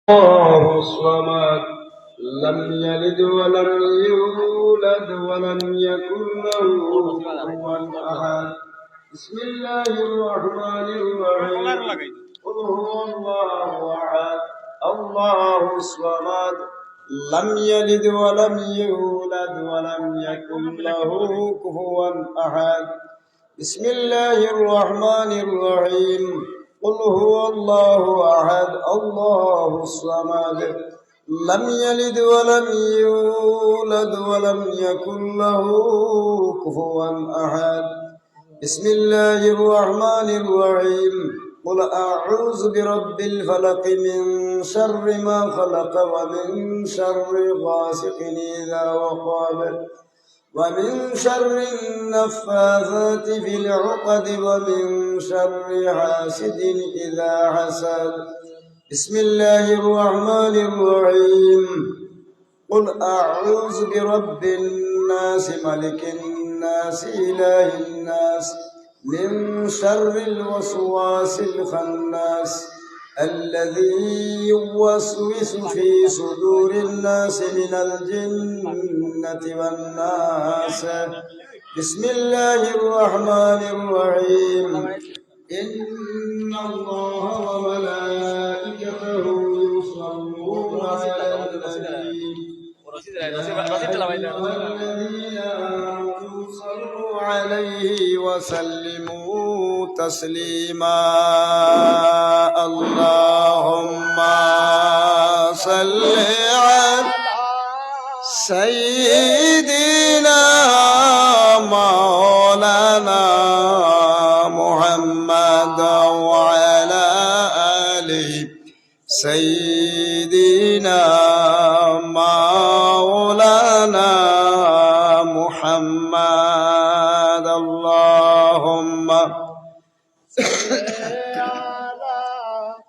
الله الصمد لم يلد ولم يولد ولم يكن له كفوا أحد. بسم الله الرحمن الرحيم. قل هو الله أحد الله الصمد لم يلد ولم يولد ولم يكن له كفوا أحد. بسم الله الرحمن الرحيم. قل هو الله أحد الله الصمد لم يلد ولم يولد ولم يكن له كفوا أحد. بسم الله الرحمن الرحيم. قل أعوذ برب الفلق من شر ما خلق ومن شر غاسق إذا وقب ومن شر النفاثات في العقد ومن شر حاسد إذا حسد. بسم الله الرحمن الرحيم. قل أعوذ برب الناس ملك الناس إله الناس من شر الوسواس الخناس الذي يوسوس في صدور الناس من الجنة والناس. بسم الله الرحمن الرحيم. إن الله وملائكته يصلون على النبي الذين آمنوا صلوا عليه وسلموا تسليما. اللهم صل على سيدنا مولانا محمد وعلى آله سيدنا مولانا محمد. اللهم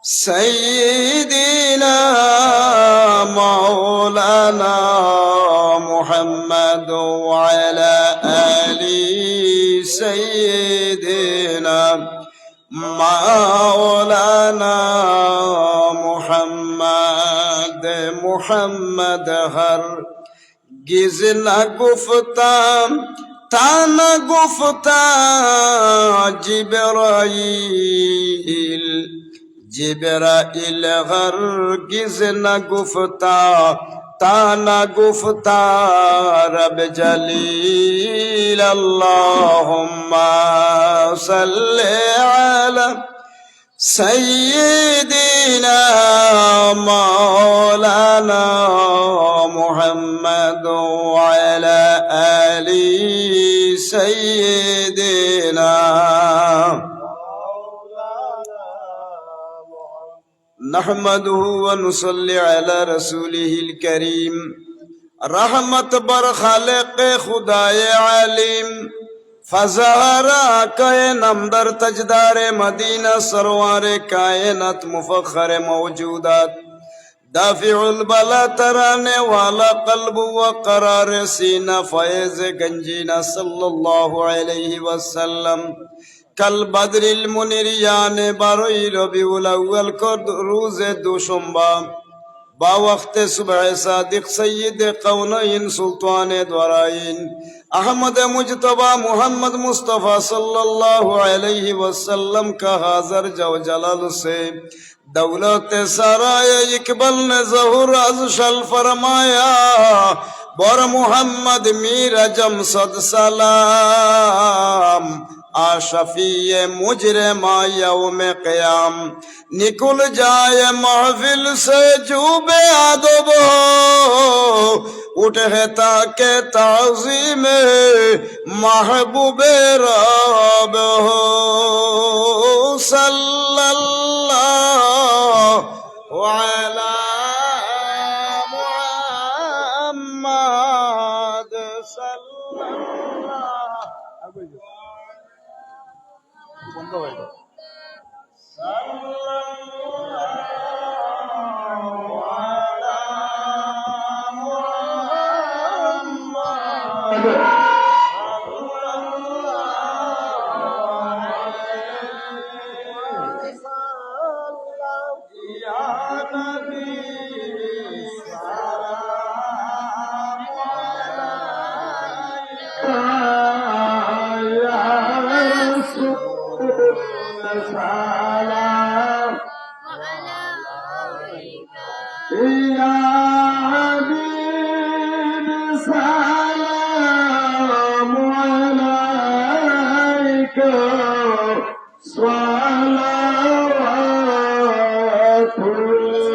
سيدنا مولانا محمد وعلى آل سيدنا مولانا محمد ہر گز نہ گفتا تا نہ گفتا جبرائیل ہرگز نہ گفتا تا نہ گفتا رب جلیل. اللہم صلی علی سیدنا مولانا محمد وعلى آل سيدنا. نحمده ونصلي على رسوله الكريم. رحمت بر خالق خدای علیم فزارا کے نمدر تجدار مدینہ سروار کائنات مفخر موجودات دافع البلا ترانے والا قلب و قرار سینہ فیض گنجینہ صلی اللہ علیہ وسلم. کل بدر المنیر یعنی 12 ربیع الاول کو روز دوشنبہ با وقت صبح صادق سید قونین سلطان دورائین احمد مجتبی محمد مصطفیٰ صلی اللہ علیہ وسلم کا حاضر جو جلال سے دولت سرائے اقبال نے ظہور از شل فرمایا. بر محمد میرا جم صد سلام آشفی مجرم یوم قیام. نکل جائے محفل سے جو بے ادب اٹھے تاکہ تعظیم محبوب رب ہو. صلی اللہ علی محمد صلی اللہ یا نبی يا حبيب سلام عليك صلوات الله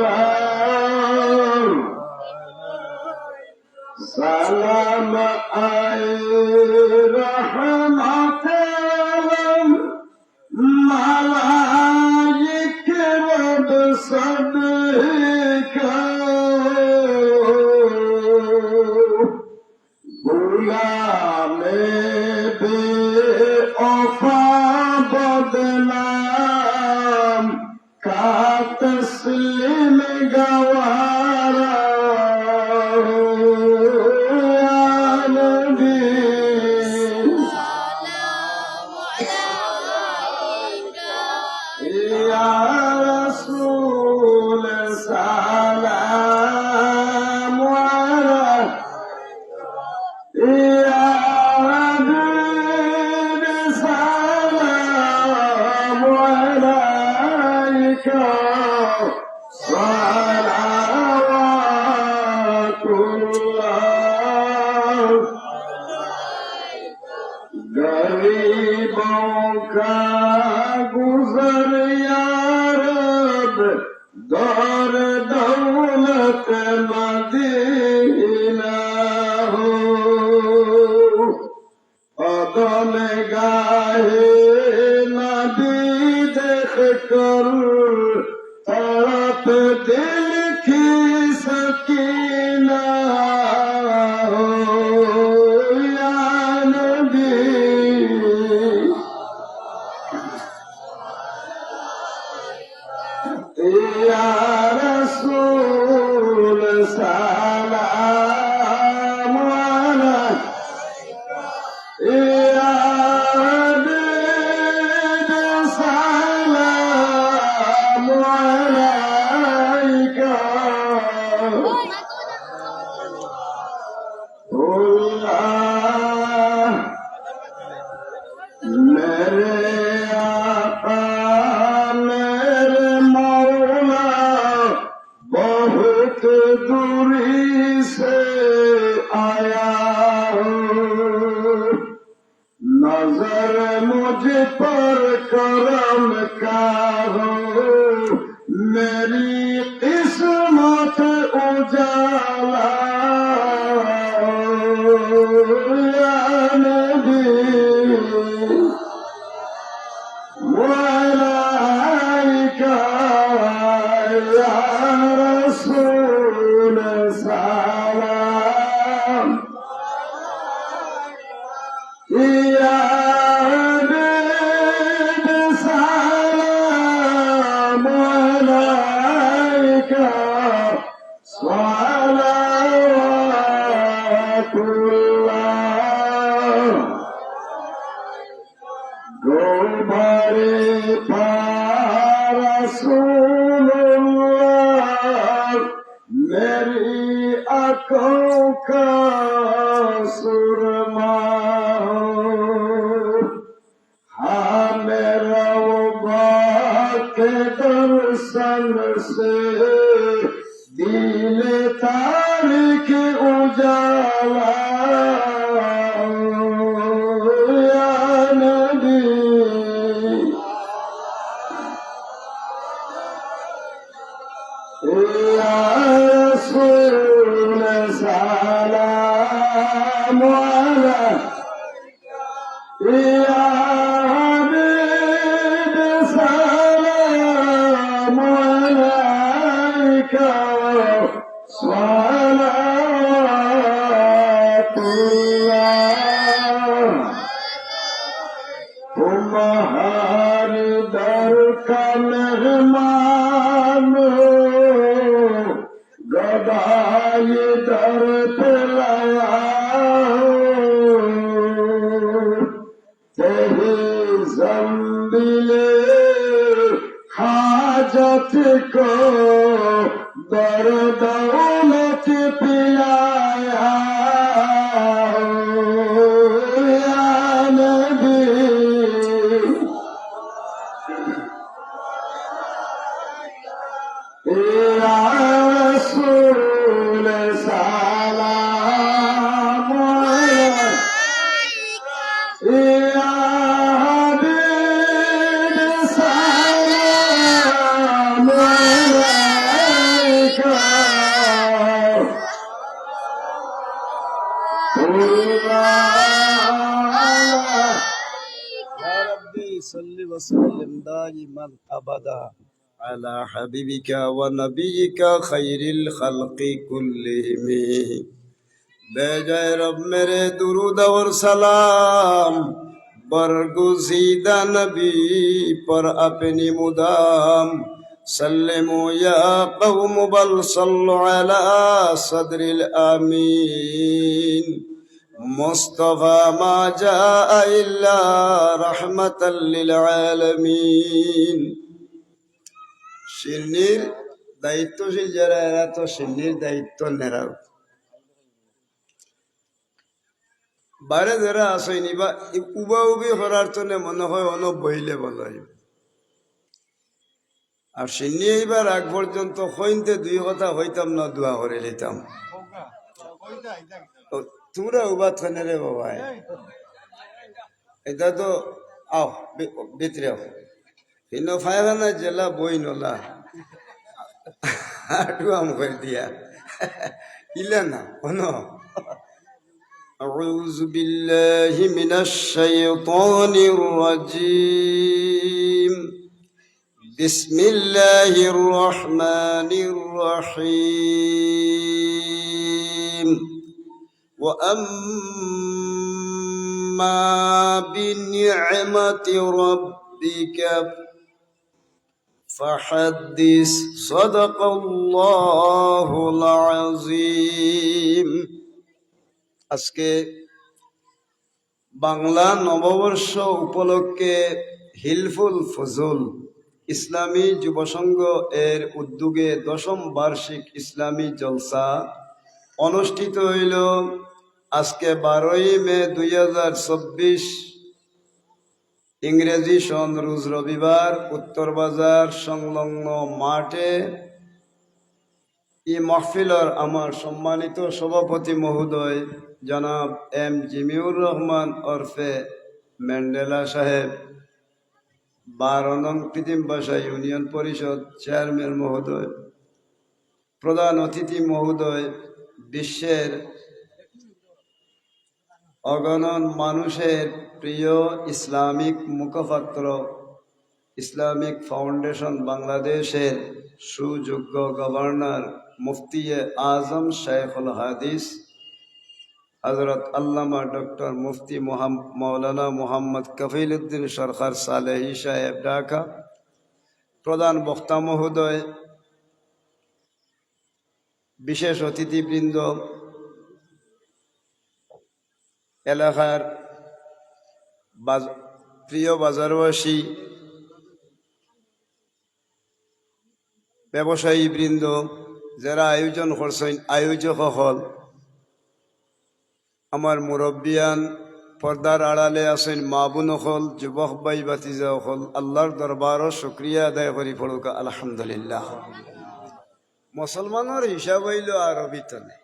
سلام أي رحمة ملايك رب صدق غلام بے وفا بدنام کا تسلیم گوارا गरीबों का गुजर या रब दौर दौलत मदीना हो अदन गाहे नबी देख कर तड़प दिल की सकीना हो या नबी या रसूल सलाम अलैका या हबीब सलाम अलैका अल्लाह मेरे आका बहुत दूरी से आया हूँ नजर मुझ पर करम का हो मेरी किस्मत उजाला या नबी मलाइका या रसूल सलाम या हबीब सलाम अलैका सलावतुल्लाह गोबरे पर रसूलुल्लाह मेरी आँखों का सुरमा हाँ मेरा के दर्शन से दिल तारीख उजाला या नबी या रसूल सलाम अलैका या हबीब सलाम अलैका सलावतुल्लाह तुम्हारे दर का मेहमान गदाई दर पे लाया तेरी ज़ंबिले हाजत को दर दौलत पिलाया या नबी या রসুল সালাম ইয়া হাবিব সালাম আলাইকা يا ربي صل وسلم دائما أبدا على حبيبك ونبيك خير الخلق كلهم बेजाय रब मेरे दुरूद और सलाम बरगुज़ीदा नबी पर अपनी मुदाम सल्लमो या कौम बल सल्लु अला सदरिल आमीन मुस्तफा मा जाअ इल्ला रहमतल लिल आलमीन শিল্লির দায়িত্বশীল যারা এরা তো শিল্লির দায়িত্ব নেরা বাইরে যারা আসেনি বা উবা উবি করার জন্য মনে হয় অন বইলে বলা আর শিল্লি এইবার আগ পর্যন্ত হইতে দুই কথা হইতাম না দোয়া করে নিতাম তোমরা উবা থানে রে বাবা এটা তো আও ভিতরে আও কিন্তু ফায়খানা জেলা বই নলা আটু আম করে দিয়া ইলা না কোনো أعوذ بالله من الشيطان الرجيم بسم الله الرحمن الرحيم وأما بنعمة ربك فحدث صدق الله العظيم আজকে বাংলা নববর্ষ উপলক্ষে হিলফুল ফজল ইসলামী যুব সংঘ এর উদ্যোগে 10ম বার্ষিক ইসলামী জলসা অনুষ্ঠিত হইল আজকে 12ই মে 2024 ইংরেজি সন রোজ রবিবার উত্তর বাজার সংলগ্ন মাঠে এই মাহফিলের আমার সম্মানিত সভাপতি মহোদয় জনাব এম জিমিউর রহমান ওরফে ম্যান্ডেলা সাহেব 12 নং কৃত্রিম ভাষা ইউনিয়ন পরিষদ চেয়ারম্যান মহোদয়, প্রধান অতিথি মহোদয়, বিশ্বের অগণন মানুষের প্রিয় ইসলামিক মুখপাত্র ইসলামিক ফাউন্ডেশন বাংলাদেশের সুযোগ্য গভর্নর মুফতি আজম শেখুল হাদিস হযরত আল্লামা ডক্টর মুফতি মৌলানা মোহাম্মদ কফিল উদ্দিন সরকার সালেহী সাহেব ঢাকা, প্রধান বক্তা মহোদয়, বিশেষ অতিথিবৃন্দ, এলাকার প্রিয় বাজারবাসী, ব্যবসায়ী বৃন্দ, যারা আয়োজন করছেন, আয়োজক হল, আমার মুরব্বিয়ান, পর্দার আড়ালে আছেন মা বোন হল, যুবক ভাই বাতিজা হল, আল্লাহর দরবারও শুক্রিয়া আদায় করি পড়ুক আলহামদুলিল্লাহ। মুসলমানের হিসাব হইল আরবি তলে,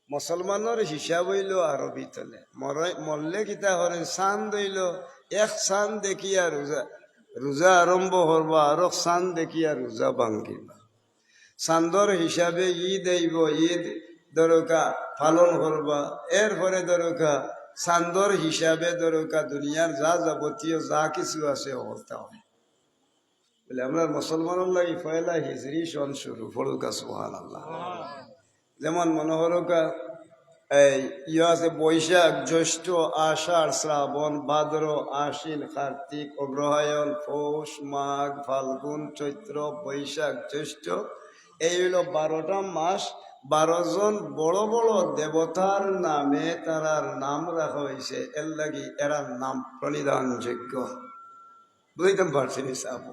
মুসলমানের হিসাব হইল আরবি তলে। মরলে কিতা করেন, চাঁদ হইল এক চাঁদ দেখিয়া রোজা আরম্ভ করবা, আর চাঁদ দেখিয়া রোজা ভাঙ্গিবা। চাঁদর হিসাবে ঈদ আইব, ঈদ দরকা পালন করবা, এরপরে দরকা চাঁদর হিসাবে দরকা দুনিয়ার যা যাবতীয় যা কিছু আছে অবস্থা হয় বলে। আমরা মুসলমানের লাগি পয়লা হিজরি সন শুরু ফড়ুকা সুবহানাল্লাহ। যেমন মনোহরকা ইয়ে আছে বৈশাখ, জ্যৈষ্ঠ, আষাঢ়, শ্রাবণ, ভাদ্র, আশ্বিন, কার্তিক, অগ্রহায়ণ, পৌষ, মাঘ, ফাল্গুন, চৈত্র, বৈশাখ, জ্যৈষ্ঠ। এই হইল 12টা মাস। 12 জন বড় বড় দেবতার নামে তারার নাম রাখা হয়েছে, এর লাগি এরা নাম প্রণিধানযোগ্য। বুঝতে পারছি সাহেব।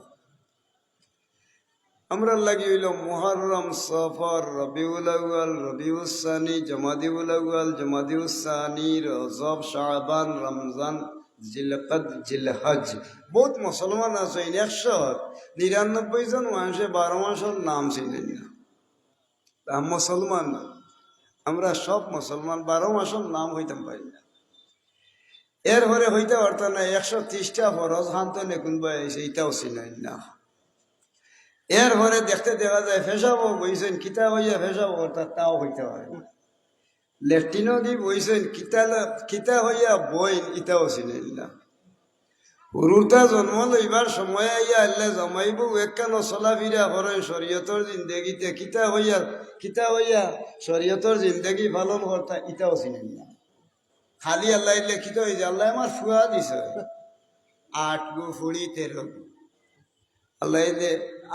আমরা লাগি হইল মুহররম, সফর, রবিউল আউয়াল, রবিউল সানি, জমাদিউল আউয়াল, জমাদিউল সানি, রজব, শাবান, রমজান, জিলকদ জিলহজ বহুত মুসলমান আছে 199 জন মানুষে 12 মাসের নাম চিনেন না। মুসলমান আমরা সব মুসলমান 12 মাসের নাম হইতাম পারি না। এর হরে হইতে পারত না 130টা ফরজ হান্ত নেকুন বয়স এইটাও চিনেন না। এর হরে দেখতে দেখা যায় ফেসাবো বইছেন কিতাব হইয়া ফেসাবো অর্থাৎ তাও হইতে পারে না। লেট্রিনও দি বইছেন কিতা হইয়া বইন ইটাও চিনেন না। পুরুতা জন্ম লইবার সময় আইয়া আল্লাহ জমাইব একখান চলাফিরা করেন শরীয়তর জিন্দেগিতে কিতা হইয়া শরীয়তর জিন্দেগি পালন কর্তা ইটাও চিনেন না। খালি আল্লাহ লিখিত হয়েছে আল্লাহ আমার ফুয়া দিছ 8 গু ফুড়ি 13 গু আল্লাহ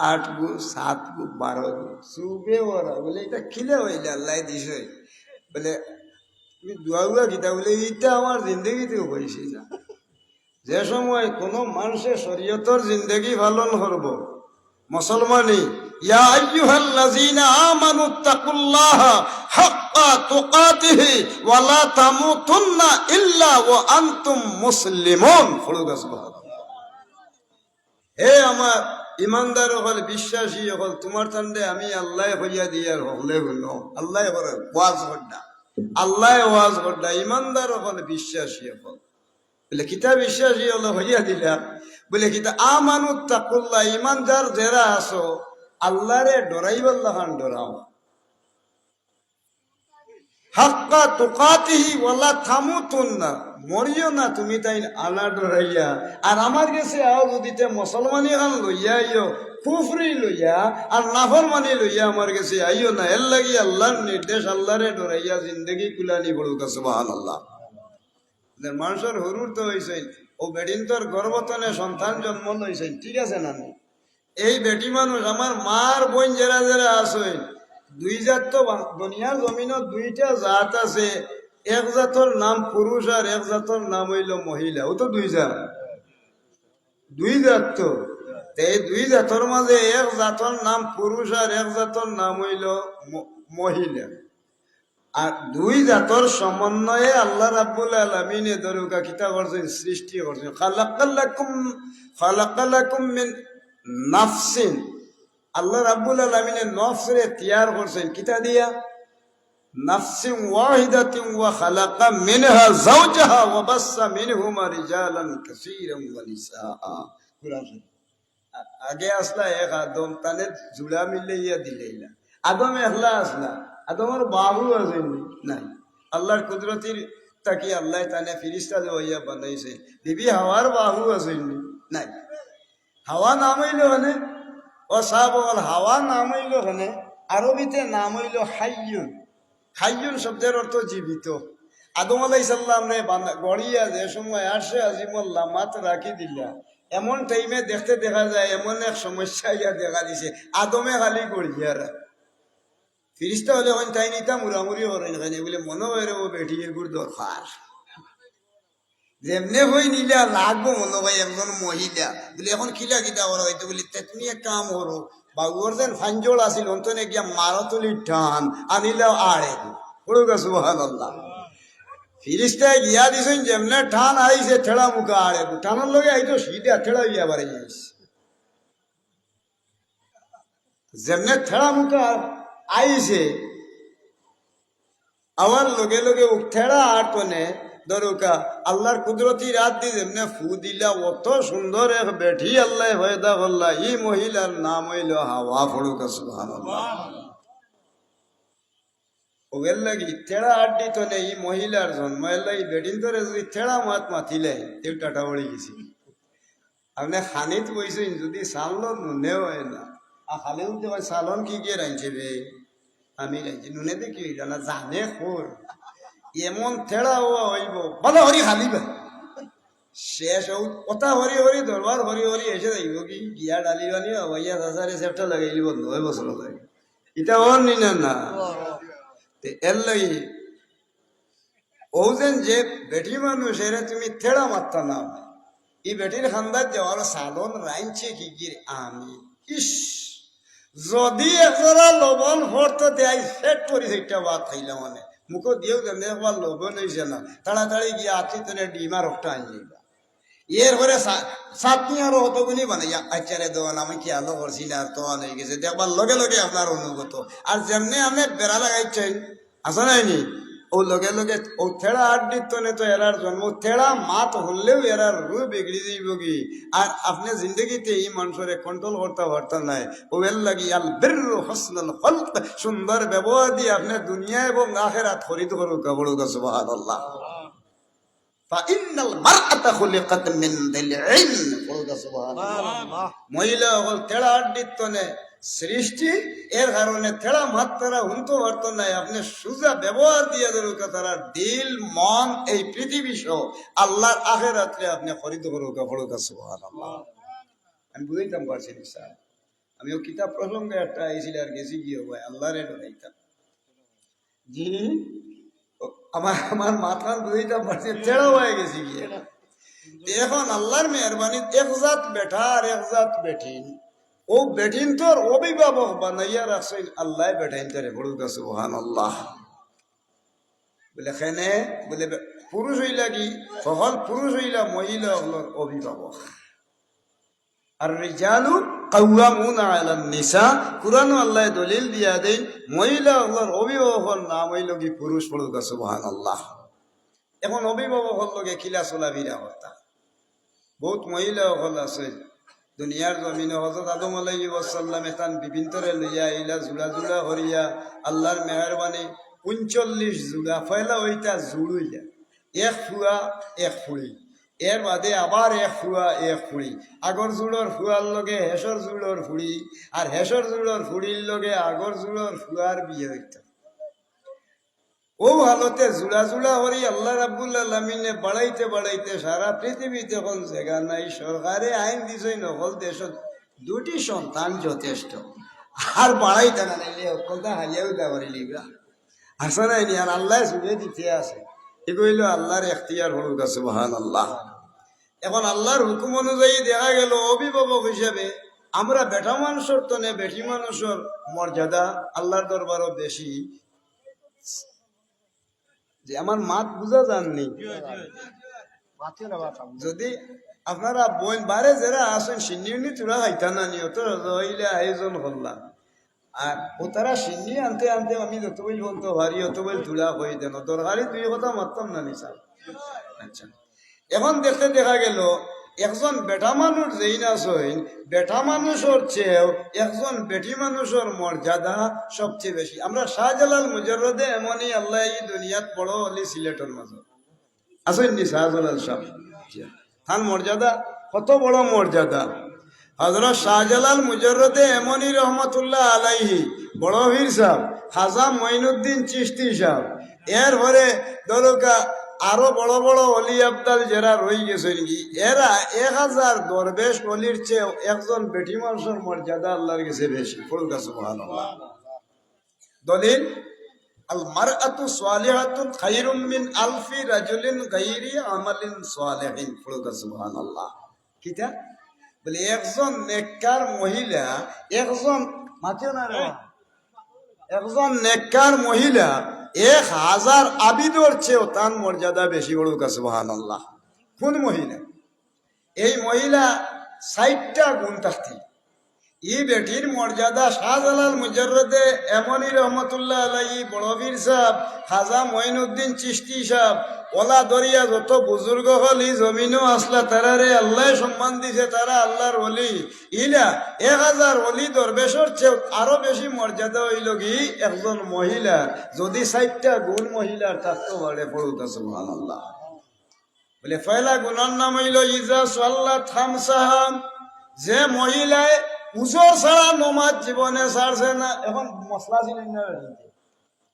8 গু 7 গু 12 গু সুবে ওরা বলে এটা খিলে হইলে আল্লাহ দিছ বলে তুমি দুয়া কিতা বলে এইটা আমার জিন্দগিতেও হয়েছে না। যে সময় কোন মানুষের শরীয়তর জিন্দগি পালন করব মুসলমানই ইয়া আইয়ুহাল্লাযীনা আমানুত্তাকুল্লাহা হাক্কা তুকাতিহি ওয়া লা তামুতুন্না ইল্লা ওয়া আনতুম মুসলিমুন। সুবহানাল্লাহ। হে আমার ইমানদার হল বিশ্বাসী হল তোমার তান্ডে আমি আল্লাহ হইয়া দিয়ার হলে হলো আল্লাহ করে ওয়াজ করডা আল্লাহ ওয়াজ করডা ইমানদার হল বিশ্বাসী হল বলে কিতা বিশ্বাসী হলো হইয়া দিলা বলে কিতা আমানুত্তাকুল্লাহ ইমানদার যারা আছো আল্লাহরে ডরাইবাল্লাহ ডরাও হাক্কা তুকাতিহি ওয়া লা তামুতুন্না মরিও না তুমি তাই আল্লাহ ডরাইয়া। আর আমার কাছে আও যদিতে মুসলমানি খান লইয়া আইও কুফরি লইয়া আর নাফরমানি লইয়া আমার কাছে আইও না। এর লাগি আল্লাহর নির্দেশ আল্লাহরে ডরাইয়া জিন্দগি কুলানি পড়ুক। সুবহানাল্লাহ। মানুষের হরুর তো হয়েছে ও বেডিন তোর গর্ভতনে সন্তান জন্ম লইছে ঠিক আছে না এই বেটি মানুষ আমার মার বোন যারা যারা আছে 2 জাত তো দুনিয়ার জমিনত 2টা জাত আছে। এক জাতর নাম পুরুষ আর এক জাতর নাম হইল মহিলা। ও তো 2 জাত তো এই 2 জাতর মাঝে এক জাতর নাম পুরুষ আর এক জাতর নাম হইল মহিলা। আর 2 জাতর সমন্বয়ে আল্লাহ রাব্বুল আলামিনে দরুকা কিতা করছেন সৃষ্টি করছেন খালাকালাকুম মিন নাফসিন। আল্লাহ রাব্বুল আলামিনে নফসরে তৈয়ার করছেন কিতা দিয়া নাফসিন ওয়াহিদাতিন ওয়া খালাকা মিনহা যাওজাহা ওয়া বাসসা মিনহুমা রিজালান কাসীরান ওয়া নিসা। কুরআন আগে আসলা এক আদম তানে জুড়া মিলে ইয়া দিলেইলা আদম একলা আসলা আদমের বাহু আছে নাই আল্লাহর কুদরতির তাকি আল্লাহ তানে ফিরিস্তা হইয়া বানাইছে। বিবি হাওয়ার বাহু আছে নাই হাওয়া নাম হইল হনে ও সাহাব হাওয়া নাম হইল হনে আরবিতে নাম হইল হাইয়ুন। হাইয়ুন শব্দের অর্থ জীবিত। আদম আলাইহিস সালাম রে গড়িয়া যে সময় আসে আজিমুল্লাহ মাত রাখি দিলা এমন টাইমে দেখতে দেখা যায় এমন এক সমস্যা ইয়া দেখা দিছে আদমে খালি গড়িয়া ফিরিস্তা হলে হন তাই নিতা মুরামুরি করেন এখানে বলে মনে হয় রে ও বেটি এগুর দরকার যেমনে হই নিলা লাগবো মনে হয় একজন মহিলা বলে এখন খিলা কিতা করা হইতো বলি তুমি এক কাম করো বাবুর যেন ফাঞ্জল আসিল অন্তনে গিয়া মারতলি টান আনিলা আড়ে পড়ুক। সুবহানাল্লাহ। ফিরিস্তায় গিয়া দিছেন যেমনে টান আইছে ঠেলা মুখা আড়ে টানার লগে আইতো সিধা ঠেলা গিয়া বাড়ি যাইছে যেমনে ঠেলা মুখা আইছে আমার লগে লগে ঠেড়া আটনে দরকা আল্লাহর কুদরতি রাত দি যেমনে ফু দিলা অত সুন্দর এক বেঠি আল্লাহ হয়দা বললা ই মহিলার নাম হইল হাওয়া। পড়ুক। সুবহানাল্লাহ। ওগের লাগি ঠেড়া আড্ডি তো নেই মহিলার জন্ম এর লাগি বেডিন ধরে যদি ঠেড়া মাত মাতিলে কেউ টাটা পড়ে গেছি আপনি খানিত বইছেন যদি সালন নুনে হয় না আর খালি উঠতে হয় সালন কি গিয়ে রাঁধছে বে আমি রাঁধছি নুনে দেখি না জানে খোর এমন থেড়া হওয়া হইব ভালো হরি খালিবা শেষ কথা হরি হরি দরবার হরি হরি এসে যাইব কি গিয়া ডালি বানি হইয়া চাচারে সেফটা লাগাইলি বন্ধ হয়ে বছর লাগে এটা ওর নিনা না এর লাগি ও যে বেটি মানুষ এর তুমি থেড়া মারতা না এই বেটির খান্দার যাওয়ার সালন রাইনছে কি গির আমি ইস যদি একজোড়া লবণ ফোরতো দেয় সেট করি সেটা বাদ খাইলাম মানে মুখ দিয়েও যেমন একবার লবণ হয়েছে না তাড়াতাড়ি গিয়ে আছি তোর ডিমা রক্ত আনিবা এর পরে চাটনি আরো হতগুনি বানাইয়া আচারে দেওয়ান আমি কি আলো করছি না তো হয়ে গেছে দেখবার লগে লগে আপনার অনুগত আর যেমনি আপনি বেড়া লাগাইছেন আসা নাইনি ও লগে লগে ও থেড়া আড্ডিত নে তো এরার জন্ম থেড়া মাত হলেও এরার রু বিগড়ি যাইব কি আর আপনি জিন্দগিতে এই মানুষের কন্ট্রোল করতে পারতেন নাই ও এর লাগি আল বিররু হুসনুল খলক সুন্দর ব্যবহার দিয়ে আপনি দুনিয়া এবং আখিরাত খরিদ করুক বড় সুবহানাল্লাহ ফাইন্নাল মারআতা খুলিকাত মিন দিলইন বলগা সুবহানাল্লাহ মহিলা হল থেড়া আড্ডিত নে সৃষ্টি এর কারণে থেড়া মাত্রা হুনতো পারত নাই আপনি সুজা ব্যবহার দিয়ে দেরুকা তারা দিল মন এই পৃথিবী সহ আল্লাহর আখিরাতে আপনি খরিদ করুকা বড়কা সুবহানাল্লাহ আমি বুঝাইতাম পারছি না স্যার আমিও কিতাব প্রসঙ্গে একটা আইছিল আর গেছি কি হবে আল্লাহর ডরাইতাম জি আমার মাথার বুঝাইতাম পারছি তেড়া হয়ে গেছি গিয়ে এখন আল্লাহর মেহরবানি এক জাত বেটা আর এক জাত বেঠিন ও বেঠিন তোর অভিভাবক বানাইয়া রাখছে আল্লাহ বেঠাইন তারে বড়ুকা সুবহানাল্লাহ বলে খেনে বলে পুরুষ হইলা কি সকল পুরুষ হইলা মহিলা হলোর অভিভাবক আর রিজালু কাওয়ামুনা আলান নিসা কুরআন আল্লাহ দলিল দিয়া দেন মহিলা হলোর অভিভাবকের নাম হইল কি পুরুষ বড়ুকা সুবহানাল্লাহ এখন অভিভাবক হল লগে খিলা চলাফেরা কথা বহুত মহিলা হল আছে দুনিয়ার জমিনে হযরত আদম আলাইহিস সালাম এতান বিভিন্নরে লইয়া ইলা জুড়া জুড়া হরিয়া আল্লাহর মেহরবানি 39 জুড়া ফয়লা ওইটা জুড়ুইয়া এক ফুয়া এক ফুড়ি এর বাদে আবার এক ফুয়া এক ফুড়ি আগর জুড়োর ফুয়ার লগে হেসর জুড়োর ফুড়ি আর হেসর জুড়োর ফুড়ির লগে আগর জুড়োর ফুয়ার বিয়ে হইত ও হালতে জুড়া জুড়া হরি আল্লাহ রাব্বুল আলামিনে বাড়াইতে বাড়াইতে সারা পৃথিবীতে কোন জায়গা নাই সরকারে আইন দিছই নকল দেশত দুটি সন্তান যথেষ্ট আর বাড়াইতে না নাইলে অকলটা হাইয়াও দাবারি লিবা আসা নাই নি আর আল্লাহ সুবে দিতে আছে এ কইল আল্লাহর এখতিয়ার হল সুবহানাল্লাহ এখন আল্লাহর হুকুম অনুযায়ী দেখা গেল অভিভাবক হিসেবে আমরা বেটা মানুষের তনে বেটি মানুষের মর্যাদা আল্লাহর দরবারও বেশি যে আমার মাত বুঝা যাননি যদি আপনারা বোন বারে যারা আসেন সিন্নি তোরা খাইতা না নি ওটা হইলে আয়োজন করলাম আর ও তারা সিন্নি আনতে আনতে আমি যত বইল বলতো ভারী অত বইল তুলা হয়ে দেন দরকারি দুই কথা মারতাম না নি স্যার আচ্ছা এখন দেখতে দেখা গেল একজন বেটা মানুষ যেই না সইন বেটা মানুষের চেয়েও একজন বেটি মানুষের মর্যাদা সবচেয়ে বেশি আমরা শাহজালাল মুজাররদে এমনই আল্লাহ এই দুনিয়াত বড় হলি সিলেটের মাঝে আসেন নি শাহজালাল সাহেব তার মর্যাদা কত বড় মর্যাদা হযরত শাহজালাল মুজাররদে এমনই রহমতুল্লাহ আলাইহি বড় পীর সাহেব খাজা মঈনুদ্দিন চিশতি সাহেব এর পরে দরকা আরো বড় বড় অলি আবদাল যারা রয়ে গেছে এরা 1000 দরবেশ অলির চেয়ে একজন বেটি মানুষের মর্যাদা আল্লাহর কাছে বেশি পড়ুকা সুবহানাল্লাহ দলিল আল মারআতু সালিহাতুন খায়রুম মিন আলফি রাজুলিন গায়রি আমালিন সালিহিন পড়ুকা সুবহানাল্লাহ কিটা বলে একজন নেককার মহিলা একজন মাতিও না রে একজন নেককার মহিলা 1000 আবিদর চেয়েও তার মর্যাদা বেশি বড়ুকা সুবহানাল্লাহ কোন মহিলা এই মহিলা 60টা গুণ থাকতে এই বেটির মর্যাদা শাহজালাল মুজাররদে এমনই রহমতুল্লাহ আলাইহি বড় পীর সাহেব খাজা মঈনুদ্দিন চিশতি সাহেব ওলা দরিয়া যত বুজুর্গ হল এই জমিনও আসলা তারারে আল্লাহ সম্মান দিছে তারা আল্লাহর ওলি ইলা 1000 ওলি দরবেশর চেয়ে আরো বেশি মর্যাদা হইল কি একজন মহিলা যদি 60টা গুণ মহিলার থাকতে পারে পড়ুকা সুবহানাল্লাহ বলে পয়লা গুণের নাম হইল ইজা সাল্লাত খামসাহা যে মহিলায় উজর ছাড়া নমাজ জীবনে ছাড়ছে না এখন মশলা ছিলেন না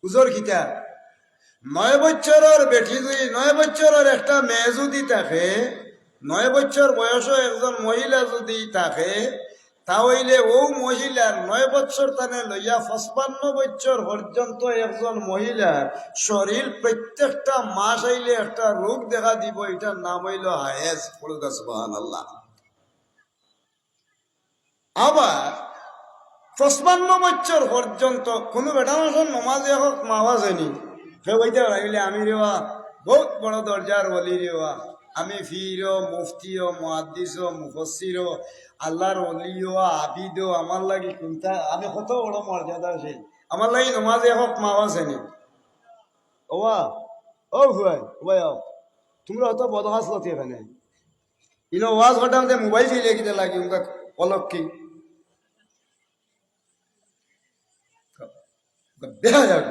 উজর খিতা 9 বছরের বেটি যদি 9 বছরের একটা মেয়ে যদি থাকে 9 বছর বয়স একজন মহিলা যদি থাকে তাহলে ও মহিলার 9 বছর তানে লইয়া 55 বছর পর্যন্ত একজন মহিলার শরীর প্রত্যেকটা মাস আইলে একটা রোগ দেখা দিব এটার নাম হইল হায়েজ পড়ুকা সুবহানাল্লাহ আবার 55 বছর পর্যন্ত কোনো বেটা মানুষের নমাজে হোক মাওয়া যায়নি সে বইতে রাখলে আমি রেওয়া বহুত বড় দরজার বলি রেওয়া আমি ফিরো মুফতিও মুহাদ্দিসও মুফসিরও আল্লাহর অলিও আবিদও আমার লাগি কোনটা আমি কত বড় মর্যাদা সেই আমার লাগি নমাজে হোক মা আসেনি ওয়া ও ভাই ভাই তোমরা অত বদহাস লতি এখানে ইনো ওয়াজ ঘটাতে মোবাইল চাইলে কিতে লাগি উনকা অলক কি বেহা যাক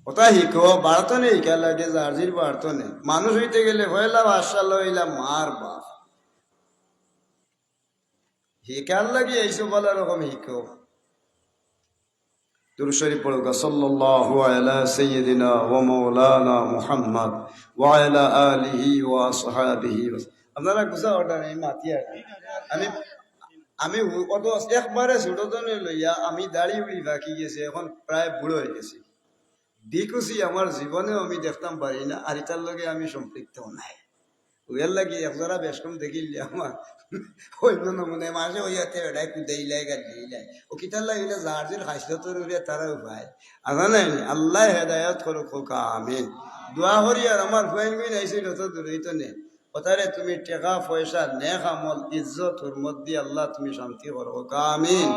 ওটা হিকো বাড়তো নেই কে লাগে জার্জির বাড়তো নেই মানুষ হইতে গেলে হইলা বাসা লইলা মার বাপ হিকার লাগে এইসব বলা রকম হিকো দুরূদ শরীফ পড়ুকা সাল্লাল্লাহু আলা সাইয়্যিদিনা ওয়া মাওলানা মুহাম্মদ ওয়া আলা আলিহি ওয়া আসহাবিহি আপনারা গুছা ওটা নেই মাতিয়া আমি আমি কত একবারে ছোটজনে লইয়া আমি দাড়ি উড়ি বাকি গেছে এখন প্রায় বুড়ো হয়ে গেছি বিকুশি আমার জীবনেও আমি দেখতাম পারি না আর এটার লগে আমি সম্পৃক্ত নাই ওয়ার লাগি একজোড়া বেশকম দেখিলে আমার অন্য নমুনে মাঝে ওইয়াতে বেড়ায় কুদাইলাই গাড়িলাই ও কিতার লাগিলে জার্জির হাসিলতর তারাও পায় আনা নাই আল্লাহ হেদায়ত করুক হোক আমিন দোয়া করি আর আমার ফুয়াইন গুইন আইসিল তো দূরেই তো নেই ওতারে তুমি টেকা পয়সা নেক আমল ইজ্জত হুরমত দিয়ে আল্লাহ তুমি শান্তি করো হোক আমিন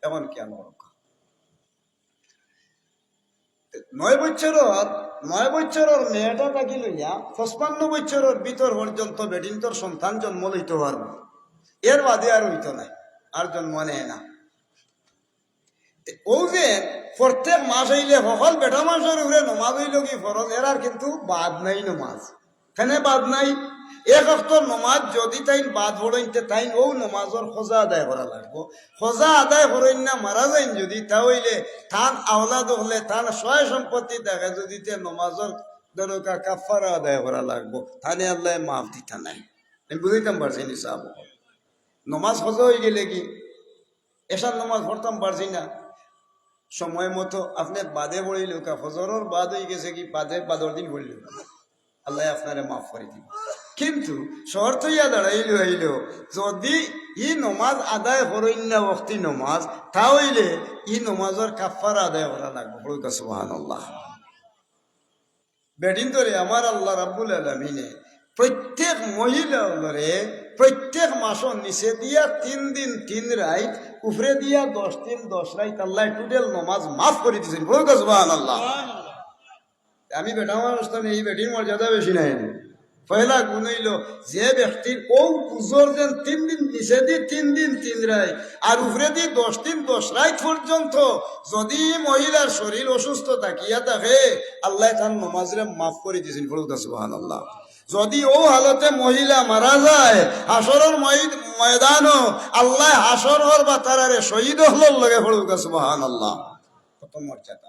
এখন কেন হোক 9 বছরের মেয়েটা থাকি লইয়া 55 বছরের ভিতর পর্যন্ত বেডিন্তর সন্তান জন্ম লইতে পারবো এর বাদে আর হইতো নাই আর জন্ম নেয় না ও যে প্রত্যেক মাস হইলে সকল বেটা মাসের উপরে নমাজ হইল কি ফরজ এর আর কিন্তু বাদ নাই নমাজ কেনে বাদ নাই এক অক্তর নমাজ যদি তাইন বাদ পড়ইতে তাইন ও নমাজর খোঁজা আদায় করা লাগবো খোঁজা আদায় করেন না মারা যাইন যদি তা হইলে থান আওলাদ হলে থান সয় সম্পত্তি দেখা যদি নমাজর দরকার কাফারা আদায় করা লাগবো থানে আল্লাহ মাফ দিতা নাই আমি বুঝাইতাম পারছি নি সাহেব নমাজ খোঁজা হয়ে গেলে কি এসার নমাজ পড়তাম পারছি না সময় মতো আপনি বাদে পড়িল কা ফজরের বাদ হয়ে গেছে কি বাদর দিন পড়িল আল্লাহ আপনারে মাফ করে দিব কিন্তু শর্ত ইয়া দাঁড়াইল হইল যদি ই নমাজ আদায় করেন না ওক্তি নমাজ তা হইলে ই নমাজের কাফারা আদায় করা লাগবে সুবহানাল্লাহ বেদিন ধরে আমার আল্লাহ রাব্বুল আলামিনে প্রত্যেক মহিলা হলরে প্রত্যেক মাসের নিচে দিয়া 3 দিন 3 রাত উপরে দিয়া 10 দিন 10 রাত আল্লাহ টোটাল নমাজ মাফ করে দিয়েছেন সুবহানাল্লাহ আমি বেটা মানুষ তো এই বেটির মর্যাদা বেশি নাই পয়লা গুণ হইল যে ব্যক্তির ও পুজোর যেন 3 দিন নিচে দিয়ে 3 দিন 3 রাত আর উপরে দিয়ে 10 দিন 10 রাত পর্যন্ত যদি মহিলার শরীর অসুস্থ থাকিয়া থাকে আল্লাহ তার নমাজরে মাফ করে দিয়েছেন সুবহানাল্লাহ যদি ও হালতে মহিলা মারা যায় হাসরের ময়দানও আল্লাহ হাসর হর বা তারারে শহীদ হলর লগে সুবহানাল্লাহ কত মর্যাদা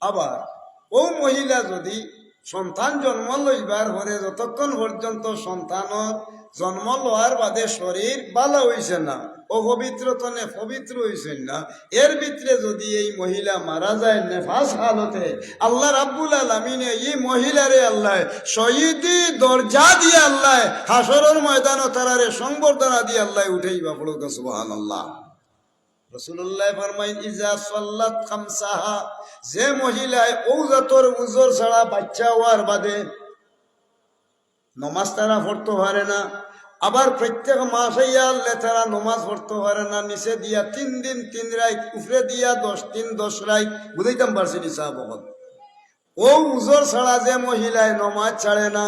আবার ও মহিলা যদি সন্তান জন্ম লইবার পরে যতক্ষণ পর্যন্ত সন্তানের জন্ম লওয়ার বাদে শরীর ভালো হইছে না অপবিত্রতনে পবিত্র হইছেন না এর ভিতরে যদি এই মহিলা মারা যায় নেফাস হালতে আল্লাহ রাব্বুল আলামিনে এই মহিলারে আল্লাহ শহীদি দরজা দিয়ে আল্লাহ হাসরের ময়দানে তারারে সংবর্ধনা দিয়ে আল্লাহ উঠাইবা পড়ুক সুবহানাল্লাহ রাসূলুল্লাহ ফরমাইন ইজা সাল্লাত খামসাহা যে মহিলায় ওজাতর উজর ছাড়া বাচ্চা হওয়ার বাদে নমাজ তারা পড়তে পারে না আবার প্রত্যেক মাসে আল্লাহ তারা নমাজ পড়তে পারে না নিচে দিয়া 3 দিন 3 রাত উপরে দিয়া 10 দিন 10 রাত বুঝাইতাম পারছি নি সাহাব ও উজর ছাড়া যে মহিলায় নমাজ ছাড়ে না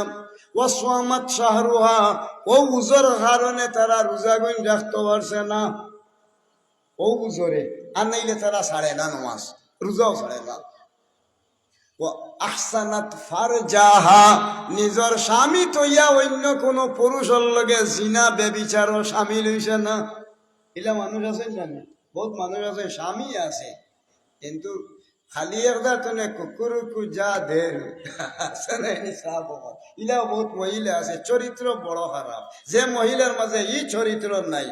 ওয়াসওয়ামাত শাহরুহা ও উজর কারণে তারা রোজা গুণ রাখতে পারছে না ও উজরে আর নাইলে তারা ছাড়ে না নমাজ রোজাও ছাড়ে না ও আহসানাত ফারজাহা নিজর স্বামী তৈয়া অন্য কোন পুরুষের লগে জিনা বেবিচারও শামিল হইছে না এলা মানুষ আছে জানে বহুত মানুষ আছে স্বামী আছে কিন্তু খালি একদা তনে কুকুরকু যা দের আছে না সাহাব ইলা বহুত মহিলা আছে চরিত্র বড় খারাপ যে মহিলার মাঝে ই চরিত্র নাই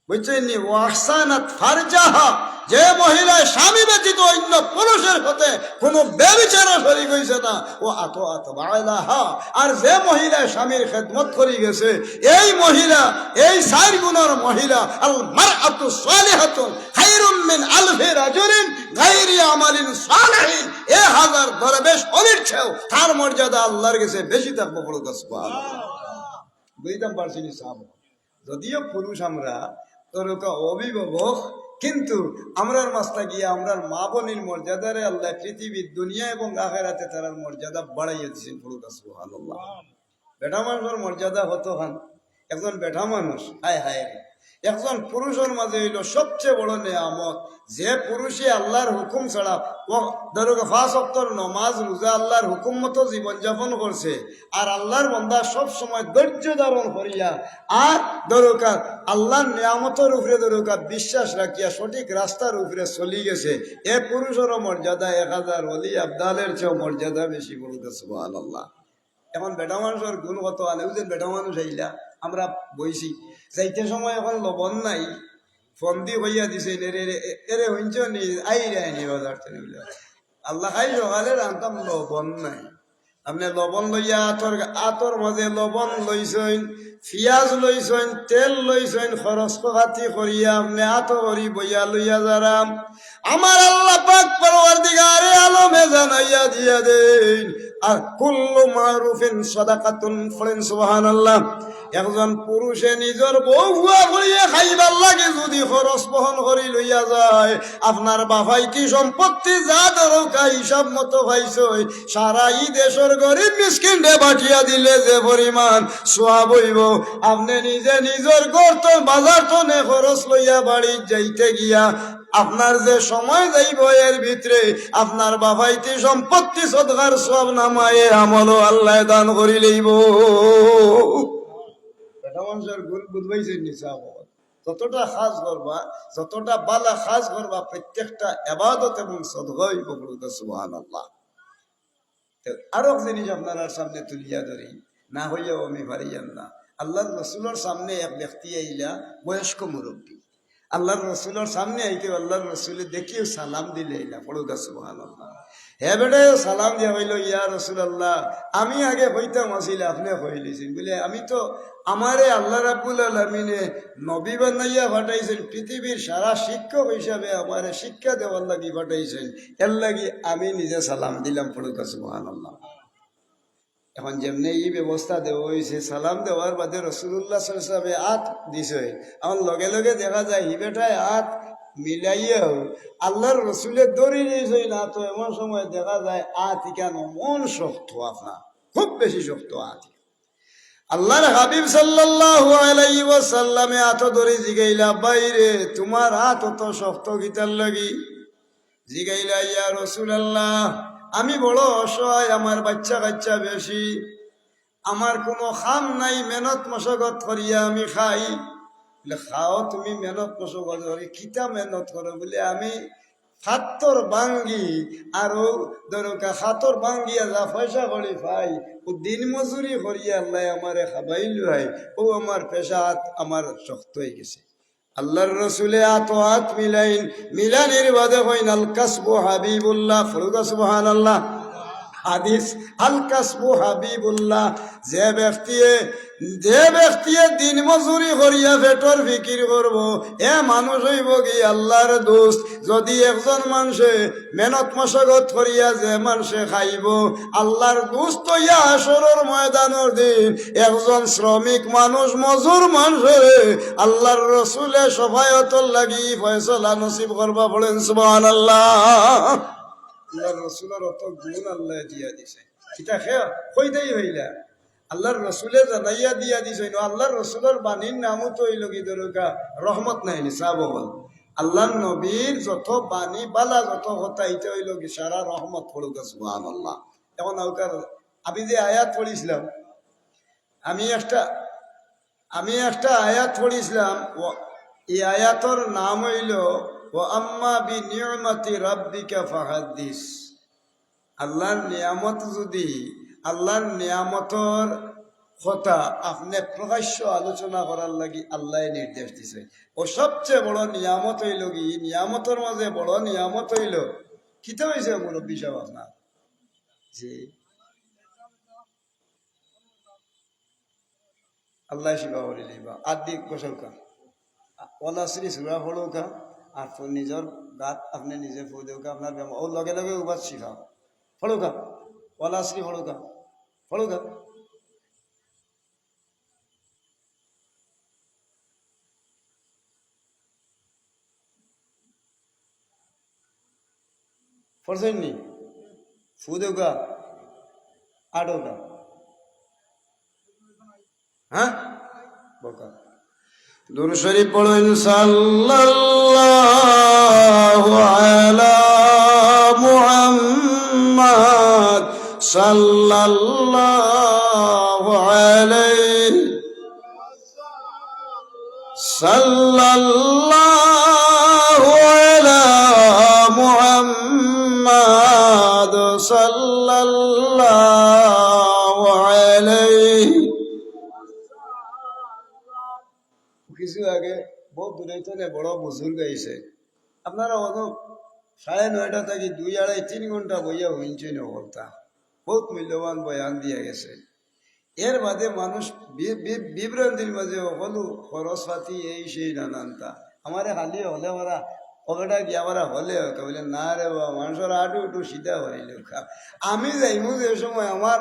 বুঝছেন নি? ওয়াহসানাত ফারজাহা, যে মহিলা স্বামী ব্যতীত অন্য পুরুষের সাথে কোনো ব্যভিচার শরীক হইছে না, ও আত বালাহা, আর যে মহিলা স্বামীর খেদমত করি গেছে, এই মহিলা, এই 4 গুণের মহিলা, আল মারআতু সালিহাতুন খায়রুম মিন আলফি রাজুলিন গায়রি আমালিন সালিহিন, 1000 দরবেশ অলির চেয়েও তার মর্যাদা আল্লাহর কাছে বেশি থাকবে। বড় সুবহানাল্লাহ। বুঝতাম পারছি নি সাহেব, যদিও পুরুষ আমরা তরকা অভিভাবক, কিন্তু আমরার মাস্তা গিয়ে আমরার মা বোনের মর্যাদারে আল্লাহ পৃথিবীর দুনিয়া এবং আখেরাতে তার মর্যাদা বাড়াইয়া দিয়েছেন। বড় সুবহানাল্লাহ। বেটা মানুষের মর্যাদা হতো হান, একজন বেটা মানুষ, হায় হায়, একজন পুরুষের মাঝে হইল সবচেয়ে বড় নেয়ামত, যে পুরুষে আল্লাহর হুকুম ছাড়া ও ধরো 5 ওয়াক্তের নমাজ রোজা আল্লাহর হুকুম মতো জীবনযাপন করছে, আর আল্লাহর বান্দা সব সময় ধৈর্য ধারণ করিয়া আর দরকার আল্লাহর নিয়ামতের উপরে দরকার বিশ্বাস রাখিয়া সঠিক রাস্তার উপরে চলি গেছে, এ পুরুষেরও মর্যাদা 1000 ওলি আবদালের চেয়েও মর্যাদা বেশি। বলতে সুবহানাল্লাহ। এখন বেটা মানুষের গুণ কত আনে, বুঝলেন? বেটা মানুষ আইলা আমরা বইছি, যাইতে সময় এখন লবণ নাই, ফন্দি হইয়া দিছে, এরে হইছ নি আই নি বাজার থেকে, আল্লাহ খাই সকালে রান্তাম লবণ নাই, আপনি লবণ লইয়া আতর মাঝে লবণ লইছেন, পিঁয়াজ লইছেন, তেল লইছেন, খরচ পাতি করিয়া আপনি আত করি বইয়া লইয়া যারাম, আমার আল্লাহ পাক পরওয়ারদিগারে আলমে জানাইয়া দিয়া দেন, আর কুল্লু মারুফিন সাদাকাতুন, ফলেন সুবহানাল্লাহ। একজন পুরুষে নিজের বউ হুয়া করিয়া খাইবার লাগে যদি খরচ বহন করি লইয়া যায়, আপনার বাবাই কি সম্পত্তি যা দরকা হিসাব মতো ভাইছই, সারা ই দেশের গরিব মিসকিনরে বাটিয়া দিলে যে পরিমাণ সোয়াব হইব, আপনি নিজে নিজের গর্ত বাজার তনে খরচ লইয়া বাড়ি যাইতে গিয়া আপনার যে সময় যাইব এর ভিতরে আপনার বাবাইতে সম্পত্তি সদকার সব নামায়ে আমলও আল্লাহ দান করি লইব। মানুষের গুণ বুঝবাইছেন নি সাহেব? যতটা খাস করবা, যতটা বালা খাস করবা, প্রত্যেকটা ইবাদত এবং সদকা হইব। সুবহানাল্লাহ। আরো জিনিস আপনার সামনে তুলিয়া ধরি, না হইয়াও আমি পারিয়ান না। আল্লাহর রসুলের সামনে এক ব্যক্তি আইলা, বয়স্ক মুরব্বী, আল্লাহর রসুলের সামনে আইতে আল্লাহর রসুলে দেখিও সালাম দিলে আইলা। পড়ুগা সুবহানাল্লাহ। হে বেটা সালাম দিয়া হইল, ইয়া রাসূলুল্লাহ, আমি আগে হইতাম আসিলে আপনি হইলেছেন বলে, আমি তো আমারে আল্লাহ রাব্বুল আলামিনে নবী বানাইয়া পাঠাইছেন, পৃথিবীর সারা শিক্ষক হিসাবে আমারে শিক্ষা দেওয়ার লাগি পাঠাইছেন, এর লাগি আমি নিজে সালাম দিলাম। পড়ুগা সুবহানাল্লাহ। এখন যেমনি এই ব্যবস্থা দেওয়া হয়েছে, সালাম দেওয়ার বাদে রাসূলুল্লাহ সাল্লাল্লাহু আলাইহি ওয়াসাল্লাম হাত দিছে, আমার লগে লগে দেখা যায় হি বেটায় হাত মিলাইয়াও আল্লাহর রসুলের দড়ি নিয়েছে না, তো এমন সময় দেখা যায় হাত কেন মন শক্ত, আপনার খুব বেশি শক্ত হাত। আল্লাহর হাবিব সাল্লাল্লাহু আলাইহি ওয়াসাল্লামে হাত ধরে জিগাইলা, বাইরে তোমার হাত অত শক্ত কিতার লাগি? জিগাইলা, ইয়া রাসূলুল্লাহ, আমি বড় অসহায়, আমার বাচ্চা কাচ্চা বেশি, আমার কোনো খাম নাই, মেহনত মশগত করিয়া আমি খাই। বলে, খাও তুমি মেহনত মশগত করি, কিতা মেহনত করো? বলে, আমি হাতর ভাঙ্গি আর দরকা হাতর ভাঙ্গিয়া যা পয়সা করি পাই, ও দিন মজুরি করিয়া আল্লাহ আমারে খাবাইল হয়, ও আমার পেশা হাত আমার শক্ত হয়ে গেছে। আল্লাহর রসুলে হাত মিলাইন, মিলানির বাদে হইন আল কাসবু হাবিবুল্লাহ। ফরুগা সুবহানাল্লাহ। হাদিস আল কাসবু হাবিবুল্লাহ, যে ব্যক্তিয়ে দিন মজুরি করিয়া পেটর ফিকির করব, এ মানুষ হইব কি আল্লাহর দোস্ত। যদি একজন মানুষে মেহনত মশগত করিয়া যে মানুষে খাইব, আল্লাহর দোস্ত হইয়া আসরের ময়দানের দিন একজন শ্রমিক মানুষ, মজুর মানুষে আল্লাহর রসুলে সফায়তর লাগি ফয়সালা নসিব করবা। বলেন সুবহানাল্লাহ। আল্লাহর রসুলের অত গুণ আল্লাহ দিয়া দিছে, এটা কইতেই হইলা আল্লাহর রসুলে জানাইয়া দিয়া দিছে। আল্লাহর রসুলের বাণীর নামও তো হইল কি দরকার রহমত নাই নিসাব। আল্লাহর নবীর যত বাণী বালা যত কথা, এটা হইল কি সারা রহমত। পড়ুক সুবহানাল্লাহ। এখন আমি যে আয়াত পড়িছিলাম, আমি একটা আয়াত পড়িছিলাম, এই আয়াতর নাম হইল ও আম্মা বি নিয়মতি রাব্বিকা ফাহাদ্দিস। আল্লাহর নিয়ামত যদি, আল্লাহর নিয়ামতর কথা আপনি প্রকাশ্য আলোচনা করার লাগি আল্লাহ নির্দেশ দিছে। ও সবচেয়ে বড় নিয়ামত হইল কি, নিয়ামতের মাঝে বড় নিয়ামত হইল কিতা হয়েছে মুরব্বী সাহেব আপনার? জি, আল্লাহ শিবা বলি লিবা আদি গোসলকা ওলা শ্রী সুরা ফলৌকা আর নিজের গাত আপনি নিজে ফু দেউকা আপনার বেমার ও লগে লগে উবাদ শিখা ফলৌকা ওলা শ্রী ফলৌকা ফলৌকা ফরছেননি ফু দেউকা আডৌকা হ্যাঁ বকা দুরূদ শরীফ পড়েন সাল্লাল্লাহু আলা মুহাম্মদ সাল্লাল্লাহু আলাইহি সাল্লাল্লাহু আলা মুহাম্মদ সাল্লাল্লাহু আলাইহি। কিছু আগে বহুত দূরে তো বড় বুজুর্গ আইছে, আপনারা অত 9:30 থেকে 2, 2.5, 3 ঘন্টা বইয়া হইছে নবতা, বহুত মূল্যবান বয়ান দিয়ে গেছে। এর বাদে মানুষ বিভ্রান্তির মাঝে হলু খরচ পাতি এই সেই নানানটা আমার খালি হলে ওরা কবেটা গিয়া ওরা হলে বলে না রে বা মানুষের আটু উঠু সিধা হইল আমি যাইমু যে সময় আমার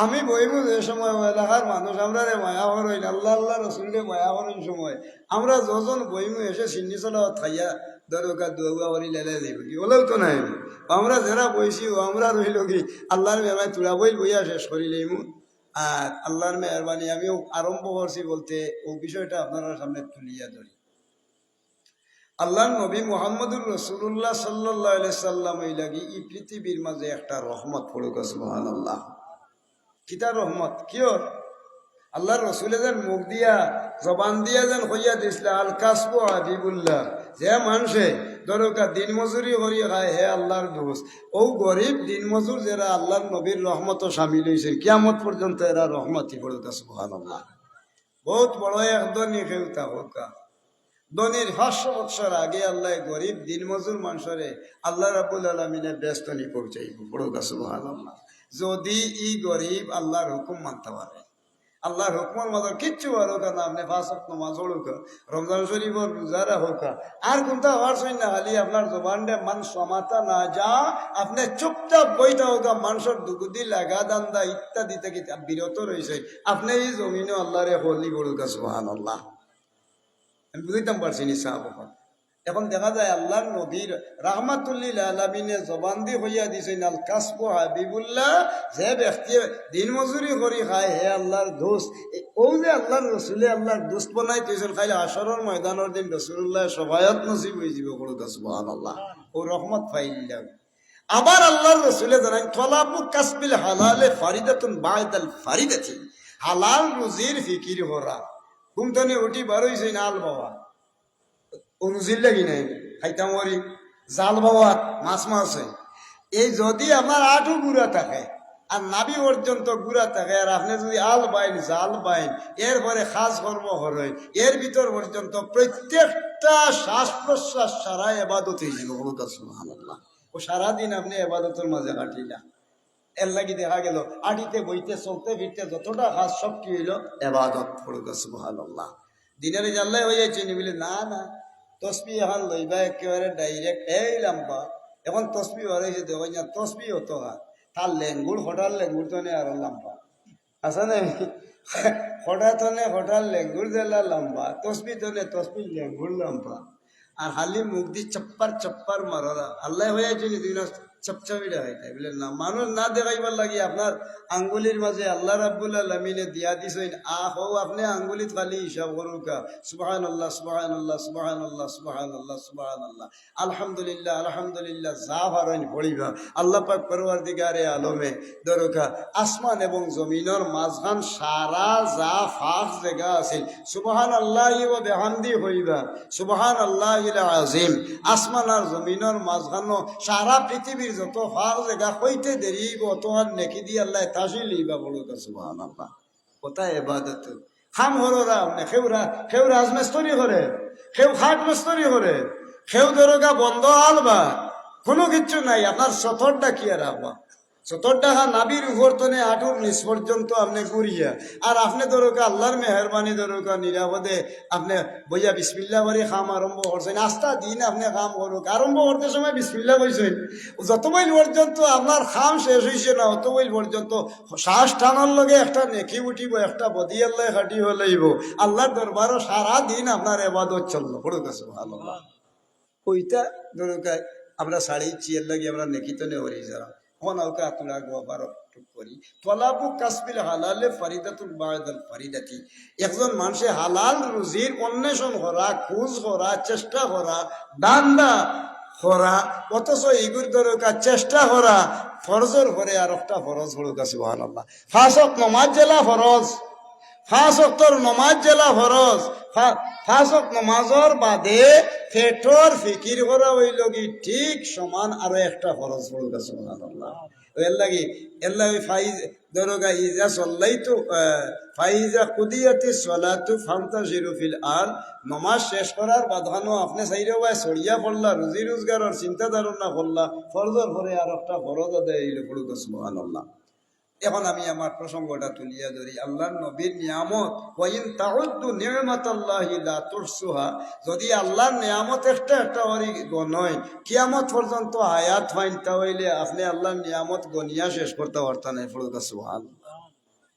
আমি বইমু যে সময় এলাকার মানুষ আমরা রে মায়া হরইন আল্লাহ আল্লাহ রসুলকে মায়া হরইন সময় আমরা যজন বইমু এসে সিন্নি চলা খাইয়া দরকার দুয়া করি লেলে যাইব কি বলেও তো নাই আমরা যারা বইছি আমরা রইল কি আল্লাহর মেমায় তুলা বই বইয়া শেষ করি লইমু। আর আল্লাহর মেহরবানি আমিও আরম্ভ করছি বলতে ও বিষয়টা আপনার সামনে তুলিয়া ধরি। আল্লাহর নবী মুহাম্মদুর রাসূলুল্লাহ সাল্লাল্লাহু আলাইহি সাল্লাম এই লাগি এই পৃথিবীর মাঝে একটা রহমত পড়ুক সুবহানাল্লাহ। কিতা রহমত কিয়? আল্লাহর রসুলে যেন মুখ দিয়া জবান দিয়া যেন হইয়া দিছিল আল কাসবু হাবিবুল্লাহ, যে মানুষে দরকার দিন মজুরি করি খায় হে আল্লাহর দোষ, ও গরিব দিন মজুর যারা আল্লাহর নবীর রহমত সামিল হয়েছে কিয়ামত পর্যন্ত এরা রহমতই পড়ুক সুবহানাল্লাহ। বহুত বড় একদম খেউতা হোকা দনির 500 বছর আগে আল্লাহ গরিব দিন মজুর মানুষরে আল্লাহ রাব্বুল আলামিনে ব্যস্ত নি পৌঁছাইব পড়ুক সুবহানাল্লাহ। যদি ই গরিব আল্লাহর হুকুম মানতে পারে, আল্লাহর হুকুমের মাঝে কিচ্ছু হোক না, আপনি 5 ওয়াক্ত নামাজ পড়ুক, রমজান শরীফের রোজারা হোক, আর কোনটা পারছেন না খালি আপনার জবানটা মান সমাতা না যা আপনি চুপচাপ বইটা হোক মানুষের দুগুদি লাগা দান্দা ইত্যাদি থেকে বিরত রয়েছে, আপনি এই জমিনে আল্লাহরে হলি পড়ুক সুবহানাল্লাহ। আমি বুঝিতাম পারছি নি সাহাব। এখন দেখা যায় আল্লাহর নবীর রাহমাতুল্লিল আলামিনে জবান দিয়ে হইয়া দিছেন আল কাসবু হাবিবুল্লাহ, যে ব্যক্তি দিন মজুরি করি খায় হে আল্লাহর দোস্ত। ও যে আল্লাহর রসুলে আল্লাহর দোস্ত বনাই দিয়েছেন খাইলে আসরের ময়দানের দিন রসুল্লাহ সবায়ত নসিব হয়ে যাবে বলুক সুবহানাল্লাহ। ও রহমত পাইলাম। আবার আল্লাহর রসুলে জানাই তলাবু কাসবিল হালালে ফারিদাতুন বা'দাল ফারিদাতি, হালাল রুজির ফিকির হরা ঘুমতনে উঠি বারোইছে আল বাবা অনুজির লাগি নাই খাইতাম ওরি জাল বাবা মাছ মাছ এই যদি আমার আঠু গুড়া থাকে আর নাবি পর্যন্ত গুড়া থাকে আর আপনি যদি আল বাইন জাল বাইন এরপরে খাস কর্ম হরই এর ভিতর পর্যন্ত প্রত্যেকটা শ্বাস প্রশ্বাস সারা এবাদত হয়ে যাবে সুবহানাল্লাহ। ও সারাদিন আপনি এবাদতের মাঝে কাটিলা, এর লাগি দেখা গেল আডিতে বইতে চলতে ফিরতে যতটা কাজ সব কি হইল এবাদত পড়ুক সুবহানাল্লাহ। দিনের আল্লাহ হয়ে যাচ্ছে বলে না না তসবি এখন লইবা একেবারে ডাইরেক্ট এই লাম্বা এখন তসবি হরেছে দেখো না তসবি হতো তার লেঙ্গুর হঠাৎ লেঙ্গুর তো আর লাম্বা আছে না হঠাৎ হঠাৎ লেঙ্গুর জেলা লম্বা তসবি তো তসবি লেঙ্গুর লম্বা আর হালি মুখ দি চপ্পার চপ্পার মারা আল্লাহ হয়ে যাচ্ছে দিন চপচাপিটা হয় তাই বলে না মানুষ না দেখাইবার লাগে আপনার আঙ্গুলির মাঝে আল্লাহ রাব্বুল আলামিনে দিয়া দিছেন আহ আপনি আঙ্গুলিত খালি হিসাব করুকা সুবহানাল্লাহ সুবহানাল্লাহ সুবহানাল্লাহ সুবহানাল্লাহ সুবহানাল্লাহ আলহামদুলিল্লাহ আলহামদুলিল্লাহ যা পারেন পড়িবা। আল্লাহ পাক পরওয়ারদিগারে আলমে দরকা আসমান এবং জমিনের মাঝখান সারা যা ফাঁক জায়গা আছে সুবহানাল্লাহি ওয়া বিহামদি হইবা সুবহানাল্লাহিল আযীম। আসমান আর জমিনের মাঝখান সারা পৃথিবীর যত ফাঁক জায়গা হইতে দেরি অত আর নেকি দিয়ে আল্লাহ তাসি লইবা বলো সুবহানাল্লাহ। কোথায় এবাদত খাম হররা আপনি খেউ রাজমেস্তরি করে খেউ খাট মেস্তরি করে খেউ দরগা বন্ধ আলবা কোনো কিচ্ছু নাই আপনার সতরটা কি আর আবা সতরটা নাবির উভর্তনে আটুর নিচ পর্যন্ত আপনি ঘুরিয়া আর আপনি দরকা আল্লাহর মেহরবানি দরকা নিরাপদে আপনি বইয়া বিসমিল্লা করে খাম আরম্ভ করছেন আস্থা দিন আপনি খাম করুক আরম্ভ করতে সময় বিসমিল্লা কইছেন যতবইল পর্যন্ত আপনার খাম শেষ হয়েছে না অতবইল পর্যন্ত শ্বাস টানার লগে একটা নেকি উঠিব একটা বদি আল্লাহ খাটি হলেইব আল্লাহর দরবারও সারা দিন আপনার এবাদত চললো পড়ুক আছে ভালো ওইটা দরকার আমরা শাড়ি চিয়ার লাগি আমরা নেকিত নেওয়ারি যারা হনাউকে আতুলা গোবারক করি তলাবু কাসবিল হালালে ফারিদাতুল বায়দাল ফারিদাতি একজন মানুষে হালাল রুজির অন্বেষণ করা খোঁজ করা চেষ্টা করা দান্দা করা অথচ এগুর দরকার চেষ্টা করা ফরজর পরে আর একটা ফরজ হলুক আছে সুবহানাল্লাহ ফাঁসক নমাজ জেলা ফরজ ফাঁস অক্তর নমাজ জেলা ফরজ ফাঁস অক্ত নমাজর বাদে ফেটর ফিকির করা হইল কি ঠিক সমান আরো একটা ফরজ পড়ুক আছে সুবহানাল্লাহ এর লাগি ফাইজ দরগা ইজা সাল্লাইতু ফাইজা কুদিয়াতি সালাতু ফান্তাজিরু ফিল আর নমাজ শেষ করার বাধানো আপনি চাইরে ভাই সরিয়া পড়লা রুজি রোজগারের চিন্তা ধারণা করলা ফরজর পরে আর একটা ফরজ আদায় হইল পড়ুক আছে সুবহানাল্লাহ এখন আমি আমার প্রসঙ্গটা তুলিয়া ধরি আল্লাহর নবীর নিয়ামত ওয়াইন তাউদ্দু নি'মাতাল্লাহি লা তুহসুহা যদি আল্লাহর নিয়ামত একটা ওরি গণয় কিয়ামত পর্যন্ত হায়াত ফাইনতা হইলে আপনি আল্লাহর নিয়ামত গনিয়া শেষ করতে পারতেন না পড়ুক সুবহানাল্লাহ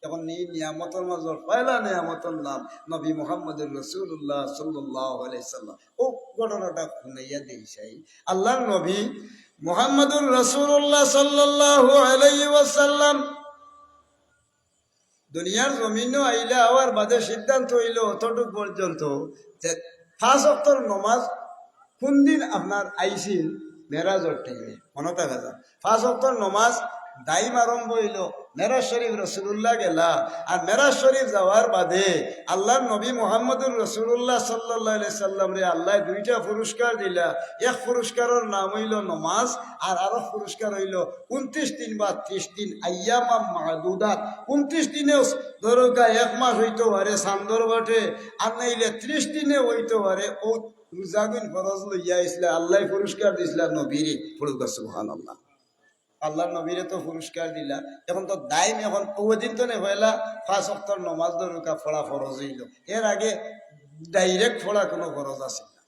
এখন এই নিয়ামতের মাঝে পয়লা নিয়ামতের নাম নবী মুহাম্মদুর রাসূলুল্লাহ সাল্লাল্লাহু আলাইহি সাল্লাম ও ঘটনাটা শুনাইয়া দেইছাই আল্লাহর নবী মুহাম্মদুর রাসূলুল্লাহ সাল্লাল্লাহু আলাইহি ওয়াসাল্লাম দুনিয়ার জমিনও আইলে আবার বাদে সিদ্ধান্ত হইল অতটুক পর্যন্ত যে পাঁচ ওয়াক্তের নমাজ কোন দিন আপনার আইছিল মেরাজর টাইমে মনে থাকা যায় পাঁচ ওয়াক্তের নমাজ দাইম আরম্ভ হইল মেরাজ শরীফ রসুল্লাহ গেলা আর মেরাজ শরীফ যাওয়ার বাদে আল্লাহর নবী মুহাম্মদুর রসুল্লাহ সাল্লাল্লাহু আলাইহি সাল্লাম রে আল্লাহ দুইটা পুরস্কার দিলা এক পুরস্কারের নাম হইল নমাজ আর আরেক পুরস্কার হইল 29 দিন বা 30 দিন আইয়ামাম মাদুদাত 29 দিনেও দরগা এক মাস হইতে পারে চান্দর বটে আর নাইলে 30 দিনে হইতে পারে ও রোজাগুন ফরজ লইয়া আইসলে আল্লাহ পুরস্কার দিছিলা নবীরে পড়ুক সুবহানাল্লাহ আল্লাহর নবীরে তো পুরস্কার দিলা এখন তো দাইম এখন ওদিন তো নেই হইলা 5 ওয়াক্তের নামাজ দরুকা পড়া ফরজ হইল এর আগে ডাইরেক্ট পড়া কোনো ফরজ আছে না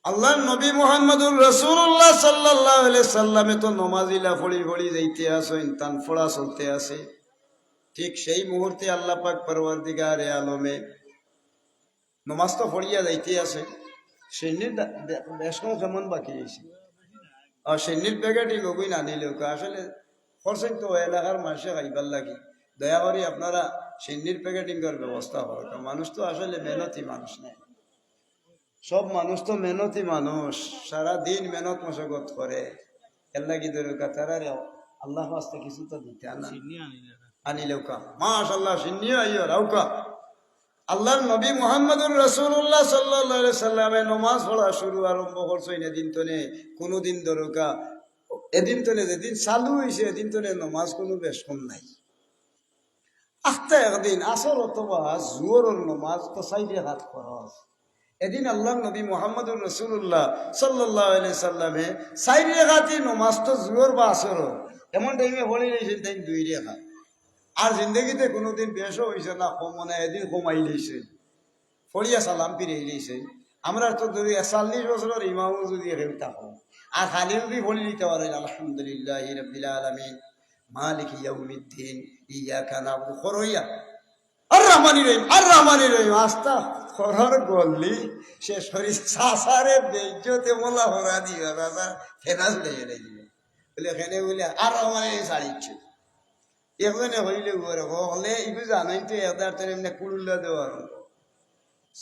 আল্লাহর নবী মুহাম্মদুর রাসূলুল্লাহ সাল্লাল্লাহু আলাইহি সাল্লামে তো নামাজিলা পড়ি যাইতে আসেন তান পড়া চলতে আছে ঠিক সেই মুহূর্তে আল্লাহ পাক পরওয়ারদিগারে আলমে নামাজ তো পড়িয়া যাইতে আছে সেনির বেশ কেমন বাকি আছে আর সেনির প্যাকেটই লগুই না নিলেও আসলে খরচেন তো এলাকার মানুষে খাইবার লাগি দয়া করে আপনারা সেনির প্যাকেটিংয়ের ব্যবস্থা করেন মানুষ তো আসলে মেহনতি মানুষ নেই সব মানুষ তো মেহনতি মানুষ সারাদিন মেহনত মশগত করে এর লাগি দরকার তারা আল্লাহ আস্তে কিছু তো দিতে আনিলেও কা মাশাআল্লাহ সিন্নিও আইও রাউকা আল্লাহর নবী মুহাম্মদুর রাসূলুল্লাহ সাল্লাল্লাহু আলাইহি সাল্লামে নামাজ পড়া শুরু আরম্ভ করছেন এদিন তনে কোনোদিন দরকা এদিন তনে যেদিন চালু হয়েছে এদিন তনে নামাজ কোনো বেশ কম নাই আস্তে একদিন আসর অথবা জোহরের নামাজ তো সাইডে হাত খরচ এদিন আল্লাহর নবী মুহাম্মদুর রাসূলুল্লাহ সাল্লাল্লাহু আলাইহি সাল্লামে সাইডে হাতে নামাজ তো জোহর বা আসর এমন টাইমে পড়ে রয়েছেন তাই 2 রেখা আর জিন্দগিতে কোনোদিন বেশও হয়েছে না কমনে এদিন কমাই লইছে ফড়িয়া সালাম ফিরিয়ে লইছে আমরা তো ধরি 40 বছরের ইমামও যদি এরকম থাকো আর খালি যদি বলি দিতে পারেন আলহামদুলিল্লাহি রাব্বিল আলামিন মালিক ইয়াউমিদ্দিন ইয়াকা নাবুদু খরইয়া আর রহমানির রহিম আস্তা খরর গল্লি সে শরীর সাসারে বেজ্জতে মোলা হরা দিবা বাবা ফেনাস লইয়ে দিবে বলে এখানে বলে আর রহমানির ছাড়িচ্ছে এখানে হইলে ঘরে হলে ইগু জানাই তো এদার তো এমনি কুড়ুল্লা দেওয়ার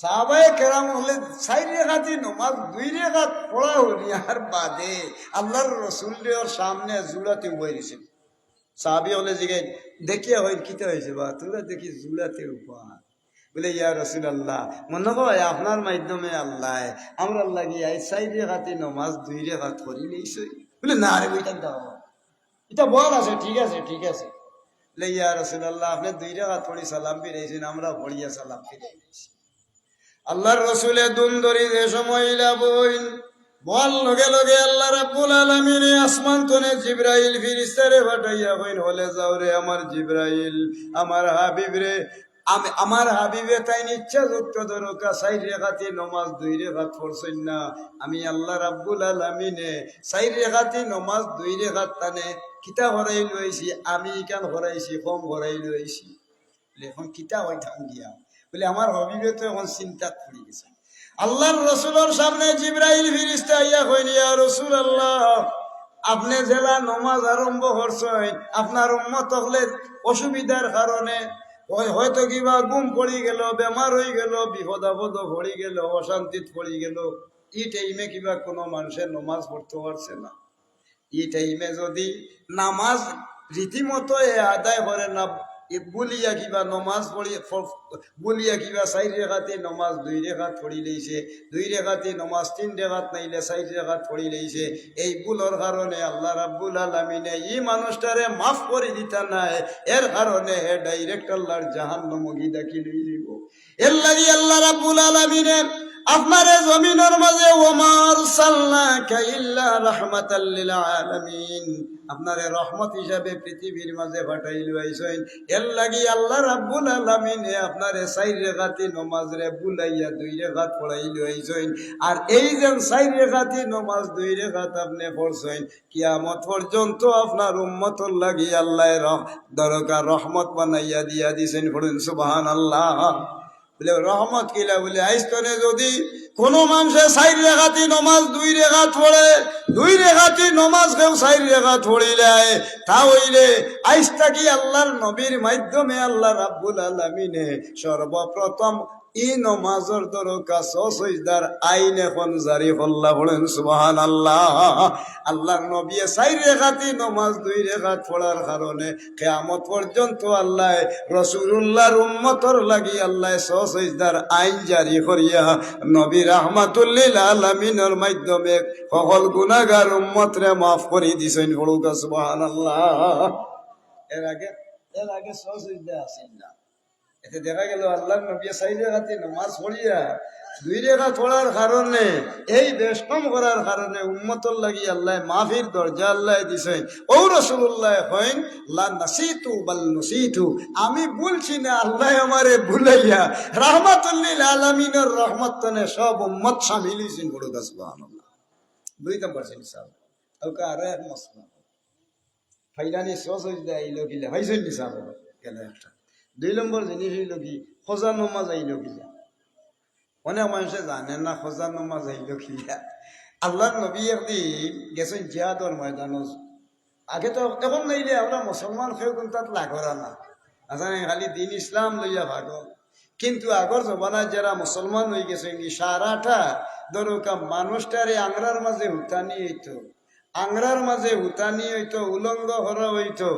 সাহাবায়ে কেরাম হলে 4 রেখাতি নামাজ 2 রেখাত পড়া হলি আর বাদে আল্লাহর রাসূলের সামনে জুড়াতে বইরেছে সাহাবী হলে জিগে দেখিয়া হই কিতে হইছে বা তোরা দেখি জুড়াতে উপহার বলে ইয়া রাসূলুল্লাহ মনে হয় আপনার মাধ্যমে আল্লাহ আমরা লাগি আই 4 রেখাতি নামাজ 2 রেখাত করি লইছে বলে না রে বইটা দাও এটা বল আছে ঠিক আছে লে ইয়া রাসূলুল্লাহ আপনি 2 রাকাত পড়ি সালাম ফিরাইছেন আমরা পড়িয়া সালাম ফিরাইছি আল্লাহর রাসূলে দুন ধরি যে সময় লাবইন বল লগে লগে আল্লাহ রাব্বুল আলামিন আসমান তনে জিবরাইল ফেরেশতারে পাঠাইয়া কইন হলে যাও রে আমার জিবরাইল আমার হাবিব রে আমি আমার হাবিবে তাই ইচ্ছা যুক্ত দরকা 4 রাকাতি নামাজ 2 রাকাত পড়ছেন না আমি আল্লাহ রাব্বুল আলামিনে 4 রাকাতি নামাজ 2 রাকাত তানে কিতা হরাই লইছি আমি কেন হরাইছি কম হরাই লইছি এখন কিতা হই থাম গিয়া বলে আমার হাবিবে তো এখন চিন্তা পড়ে গেছে আল্লাহর রাসূলের সামনে জিবরাইল ফেরেশতা আইয়া কইন ইয়া রাসূলুল্লাহ আপনি জেলা নামাজ আরম্ভ করছেন আপনার উম্মত হলে অসুবিধার কারণে হয়তো কিবা গুম পড়ি গেল বেমার হয়ে গেল বিপদ আপদ পড়ি গেল অশান্তিত পড়ি গেল এই টাইমে কিবা কোনো মানুষের নামাজ পড়তে পারছে না এই টাইমে যদি নামাজ রীতিমতো আদায় করে না বলিয়া কিবা নমাজ পড়ি বলিয়া কিবা 4 রাকাতে নমাজ 2 রাকাত পড়ি লইছে 2 রাকাতে নমাজ 3 রাকাত নাইলে 4 রাকাত পড়ি লইছে এই ভুলের কারণে আল্লাহ রাব্বুল আলামিনে এই মানুষটারে মাফ করে দিতা নাই এর কারণে হে ডাইরেক্ট আল্লাহর জাহান্নাম গিদা কি লই দিব এর লাগি আল্লাহ রাব্বুল আলামিনে আপনারে জমিনের মাঝে ওমা আরসালনাকা ইল্লা রাহমাতাল লিল আলামিন আপনারে রহমত হিসাবে পৃথিবীর মাঝে পাঠাইল আইছেন এর লাগি আল্লাহ রাব্বুল আলামিন আপনারে 4 রাকাতি নামাজ রে বুলাইয়া 2 রাকাত পড়াইল আইছেন আর এই যে 4 রাকাতি নামাজ 2 রাকাত আপনি পড়ছেন কিয়ামত পর্যন্ত আপনার উম্মতর লাগি আল্লাহ দরকার রহমত বানাইয়া দিয়া দিবেন পড়ুন সুবহানাল্লাহ বলে রহমত কিলা বলে আইস্তনে যদি কোন মানুষে 4 রাকাতি নামাজ 2 রাকাত পড়ে 2 রাকাতি নামাজ কেউ 4 রাকাত পড়িলে তা হইলে আইস্তা কি আল্লাহর নবীর মাধ্যমে আল্লাহ রাব্বুল আলামিনে সর্বপ্রথম এই নামাজের দরকার সজদার আইন এখন জারি করলা বলেন সুবহানাল্লাহ আল্লাহর নবী 4 রাকাতি নামাজ 2 রাকাত পড়ার কারণে কিয়ামত পর্যন্ত আল্লাহ রাসূলুল্লাহর উম্মতর লাগি আল্লাহ সজদার আইন জারি করিয়া নবী রাহমাতুল লিল আলামিনের মাধ্যমে সকল গুনাহগার উম্মতরে maaf করে দিছেন বলুন সুবহানাল্লাহ এর আগে সজদা আসেন না এতে দেখা গেল আল্লাহর নবী 4 রাকাতে নামাজ পড়িয়া 2 রাকাত পড়ার কারণে এই বেশকম করার কারণে উম্মতর লাগি আল্লাহ মাফির দরজা আল্লাহ দিছেন ও রাসূলুল্লাহ কইন লা নাসিতু বাল নসিতু আমি বলছি না আল্লাহ আমারে ভুলাইয়া রাহমাতুল লিল আলামিনের রহমত তনে সব উম্মত শামিল হইছেন বড় সুবহানাল্লাহ 2 নম্বর হিসাব ওকা আর এক মসলা ফাইলানি সজদা আইলো কিলা ভাইছেন হিসাব কেন একটা 2 নম্বর জিনিস হইল কি খোঁজা নামাজ আইল কিলা অনেক মানুষে জানে না খোঁজা নামাজ আইল কিলা আল্লাহর নবী একদিন গেছেন জিহাদর ময়দান আগে তো এখন নাইলে আমরা মুসলমান কেউ কিন্তু তাত লাগরা না আসানে খালি দিন ইসলাম লইয়া ভাগ কিন্তু আগর জমানায় যারা মুসলমান হয়ে গেছেন কি সারাটা দরকা মানুষটারে আংরার মাঝে উঠানি হইতো আংরার মাঝে হুতানি হইতো উলঙ্গ হরা হইতো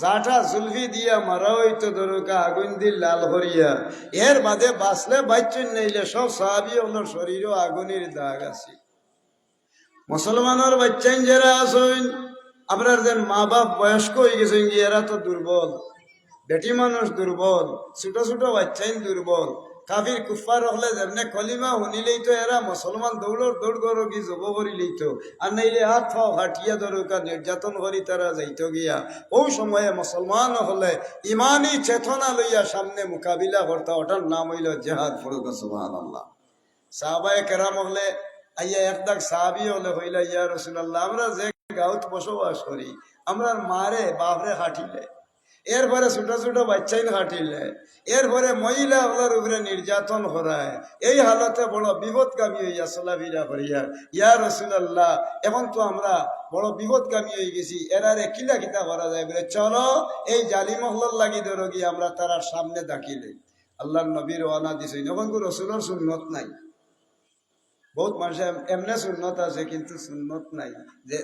জাটা জুলফি দিয়া মারা হইতো দরকা আগুন দি লাল হরিয়া এর বাদে বাঁচলে বাচ্চন নাইলে সব সাহাবি ওনার শরীরও আগুনের দাগ আছে মুসলমানের বাচ্চান যারা আসেন আপনার যেন মা বাপ বয়স্ক হয়ে গেছেন যে এরা তো দুর্বল বেটি মানুষ দুর্বল ছোট ছোট বাচ্চাইন দুর্বল কাফির কুফার হলে যেমনে কলিমা শুনিলেই তো এরা মুসলমান দৌড় করো কি জব করিলেই তো আর নাইলে হাত ফাও হাটিয়া দরকা নির্যাতন করি তারা যাইতো গিয়া ওই সময়ে মুসলমান হলে ইমানি চেতনা লইয়া সামনে মোকাবিলা করতে ওটার নাম হইল জিহাদ ফরুক সুবহানাল্লাহ সাহাবায়ে কেরাম হলে আইয়া একদাক সাহাবি হলে হইলা ইয়া রাসূলুল্লাহ আমরা যে গাঁৱত বসবাস করি আমরা মারে বাপরে হাঁটিলে এরপরে ছোট ছোট বাচ্চাইন হাঁটিলে এরপরে মহিলা হলার উপরে নির্যাতন করায় এই হালতে বড় বিপদগামী হইয়া চলাফেরা করিয়া ইয়া রাসূলুল্লাহ এখন তো আমরা বড় বিপদগামী হয়ে গেছি এরারে কিলা কিতা করা যায় বলে চলো এই জালিম হলার লাগি ধরো গিয়ে আমরা তারা সামনে দাখিলে আল্লাহর নবীর ওয়ানা দিছেন এখন কো রাসূলের সুন্নত নাই বহুত মানুষের এমনে সুন্নত আছে কিন্তু সুন্নত নাই যে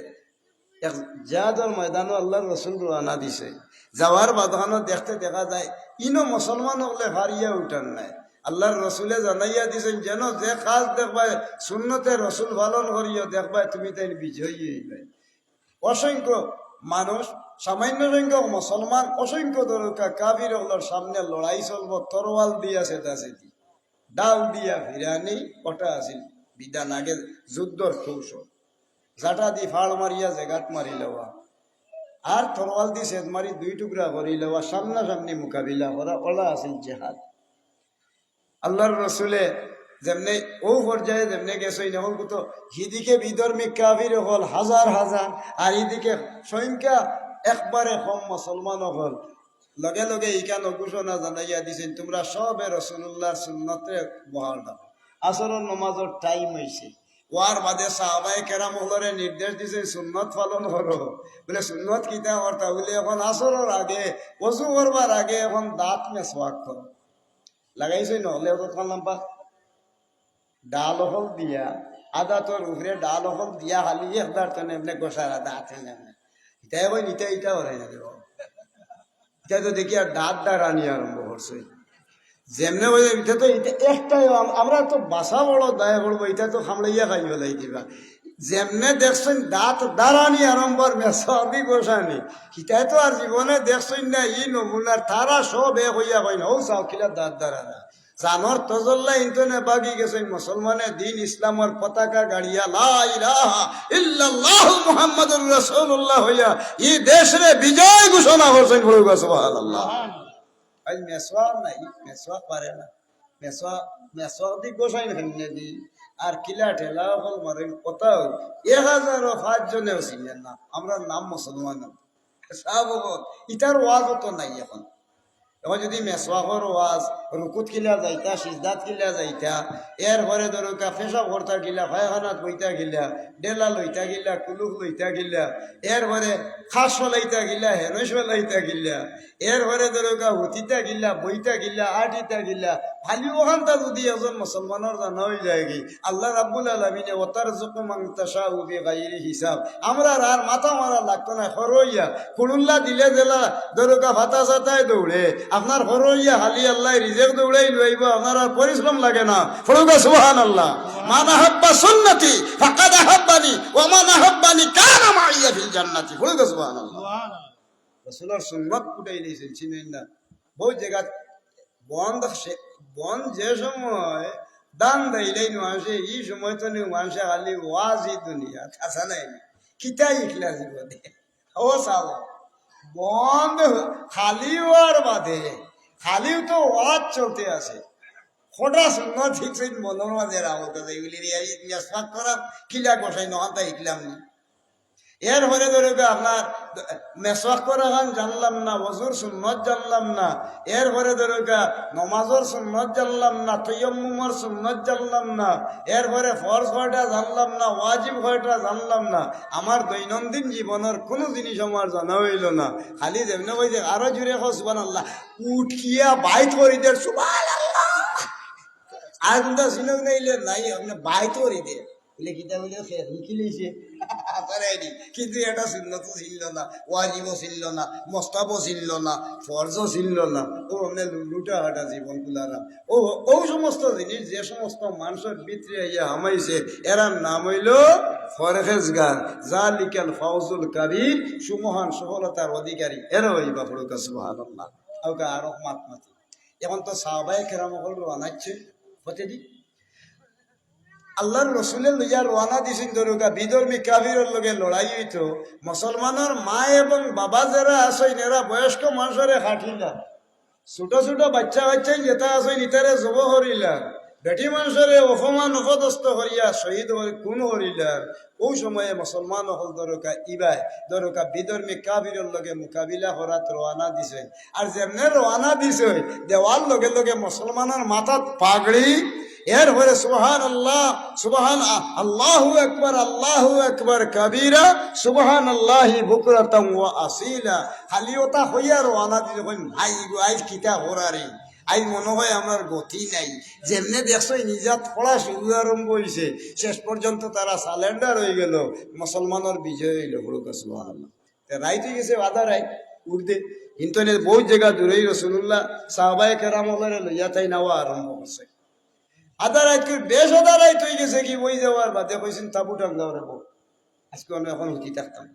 জিহাদর ময়দানো আল্লাহর রাসূল রওনা দিছে যাওয়ার বাধানো দেখতে দেখা যায় ইনো মুসলমান হলে হারিয়া উঠান নাই আল্লাহর রাসূলে জানাইয়া দিছেন যেন যে কাজ দেখবা সুন্নতে রাসূল পালন করিও দেখবা তুমি তাই বিজয়ী হইবে অসংখ্য মানুষ সামান্য সংখ্যক মুসলমান অসংখ্য দরকার কাফির হলোর সামনে লড়াই চলব তরোয়াল দিয়া সেদাসেদি ডাল দিয়া ফিরানি ওটা আছিল বিধান আগে যুদ্ধর কৌশল জাটা দি ফাড় মারিয়া জেগাত মারি লওয়া আর তরোয়াল দি সেদ মারি দুই টুকরা করি লওয়া সামনাসামনি মোকাবিলা করা ওলা আছিল জেহাদ আল্লাহর রসুলে যেমনে ও পর্যায়ে যেমনে গেছে হল তো হিদিকে বিধর্মী কাফির হল হাজার হাজার আর এদিকে সংখ্যা একবারে কম মুসলমান হল লগে লগে ইকান ঘোষণা জানাইয়া দিছেন তোমরা সবে রসুল্লাহর সুন্নতে বহাল দাও আসরের নমাজের টাইম হয়েছে ওয়ার বাদে সাহাবায়ে কেরাম হলরে নির্দেশ দিছে সুন্নত পালন করো বলে সুন্নত কিতা করতা বলে এখন আসরের আগে ওযু করবার আগে এখন দাঁত মেসওয়াক করো লাগাইছে নহলে অত লম্বা ডাল হল দিয়া আদা তোর উপরে ডাল হল দিয়া হালি একবার তো এমনি গোসার আদা আছে এমনি ইটাই কই নিতে ইটা হরাই না দেব এটা তো দেখি আর দাঁত দাঁড়ানি আরম্ভ করছে যেমনে বলে এটা তো এটা একটাই আমরা তো বাসা বড় দায় পড়বো এটা তো খামড়াইয়া খাই ফেলাই দিবা যেমনে দেখছেন দাঁত দাঁড়ানি আরম্ভর মেসাদি গোসানি ইটাই তো আর জীবনে দেখছেন না ই নমুনার তারা সব এক হইয়া কই না ও চাও কিলা দাঁত দাঁড়ানা জানর তজল্লা ইন্তনে বাগি গেছে মুসলমানের দিন ইসলামের পতাকা গাড়িয়া লা ইলাহা ইল্লাল্লাহু মুহাম্মাদুর রাসূলুল্লাহ হইয়া এই দেশরে বিজয় ঘোষণা করছেন সুবহানাল্লাহ আজ মেসওয়াক নাই মেসওয়াক পারে না মেসওয়াক দি গোসাইন খান্নে দি আর কিলা ঠেলা হল মারেন কথা 1005 জনেও ছিলেন না আমরা নাম মুসলমান সাহাবগণ ইটার ওয়াজ তো নাই এখন যদি মেসওয়াকর ওয়াজ রুকুত কিলা যাইতা সিজদাত কিলা যাইতা এরপরে ধরুকা পেশাব করতা গিলা পায়খানাত বইতা গিলা ডেলা লইতা গিলা কুলুক লইতা গিলা এরপরে খাস ফলাইতা গিলা হেনস ফলাইতা গিলা এরপরে ধরুকা হুতিতা গিলা বইতা গিলা আটিতা গিলা খালি ওখানটা যদি এজন মুসলমানের জানা হয়ে যায় কি আল্লাহ রাব্বুল আলামিনে ওয়াতারযুকু মান তাশাউ বিগাইরি হিসাব আমরা আর মাথা মারা লাগতো না খরইয়া কুলুল্লা দিলে দিলা ধরুকা ভাতা সাতায় দৌড়ে আপনার হরইয়া হালি আল্লাহ রিজেক দৌড়াই লইব আপনার আর পরিশ্রম লাগে না ফরুকা সুবহানাল্লাহ মান আহাব্বা সুন্নতি ফাকাদ আহাব্বানি ওয়া মান আহাব্বানি কানা মাইয়া ফিল জান্নাতি ফরুকা সুবহানাল্লাহ রাসূলের সুন্নাত কুটাই দিয়েছেন চিনেন না বহু জায়গা বন যে সময় দান দেইলেই মানুষে এই সময় তো মানুষে খালি ওয়াজি দুনিয়া কাছা নাই কিতাই ইখলা জীবনে ও সাব বন্ধ খালি হওয়ার বাদে খালিও তো ওয়াজ চলতে আছে খোটা শূন্য ঠিক সেই মনের মাঝে রাখতে এইগুলি মেসওয়াক করা কিলা কষাই নহতা শিখলাম না এরপরে ধরে আপনার মেসওয়াক করা গান জানলাম না ওযুর সুন্নত জানলাম না এরপরে ধরে নমাজের সুন্নত জানলাম না তায়াম্মুমের সুন্নত জানলাম না এরপরে ফরজ কয়টা জানলাম না ওয়াজিব কয়টা জানলাম না আমার দৈনন্দিন জীবনের কোনো জিনিস আমার জানা হইল না খালি যেমনি কইছে আরো জুড়ে কও সুবহানাল্লাহ উঠিয়া বাইত করি দে সুবহানাল্লাহ আর কোনটা শুনে নাইলে নাই আপনি বাইত করি দে বলে কিতা বলে কি লইছে কিন্তু এটা সুন্নত ছিল না ওয়াজিবও ছিল না মোস্তাবও ছিল না ফরজও ছিল না ও মানে লুটা হাটা জীবন কুলারাম ও সমস্ত জিনিস যে সমস্ত মানুষের ভিতরে ইয়া হামাইছে এরার নাম হইল ফরহেজগার জালিকাল ফাউজুল কাবীর সুমহান সফলতার অধিকারী এরা হইবা ফরুকা সুবহানাল্লাহ ওকা আর মাতমাতি এখন তো সাহাবায়ে কেরাম হল আনাচ্ছে প্রতিদিন আল্লাহর রসুলের লইয়া রওনা দিছেন দরুকা বিধর্মী কাফিরের লগে লড়াই হইতো মুসলমানের মা এবং বাবা যারা আছেন এরা বয়স্ক মানুষরে খাটিলা ছোট ছোট বাচ্চা বাচ্চাই যেটা আছেন ইতারে জব করিলা বেটি মানুষরে অপমান অপদস্থ করিয়া শহীদ খুন করিলা ওই সময়ে মুসলমান হল দরকা ইবাই দরকা বিধর্মী কাফিরের লগে মোকাবিলা করাত রওনা দিছে আর যেমনে রওনা দিছে দেওয়ার লগে লগে মুসলমানের মাথাত পাগড়ি এরপরে সুবহানাল্লাহ সুবহান আল্লাহু আকবার কাবীরা সুবহানাল্লাহি বুকরাতাম ওয়া আসীলা খালি ওটা হইয়া রওনা দিছে কই ভাই গো আজ কিতা হরারে আজ মনে হয় আমার গতি নাই যেমনে দেখছো নিজাত পড়া শুরু আরম্ভ হয়েছে শেষ পর্যন্ত তারা সালেন্ডার হয়ে গেল মুসলমানের বিজয় হইল বড় সুবহানাল্লাহ রাইত হয়ে গেছে আধা রাইত উর্দে কিন্তু বহু জায়গা দূরেই রাসূলুল্লাহ সাহাবায়ে কেরামরে লইয়া তাই নেওয়া আরম্ভ করছে আধা রাইত বেশ আধা রাইত হয়ে গেছে কি বই যাওয়ার বাদে কইছেন তাবু টাঙ্গাও রেবো আজকে আমি এখন হুতি থাকতাম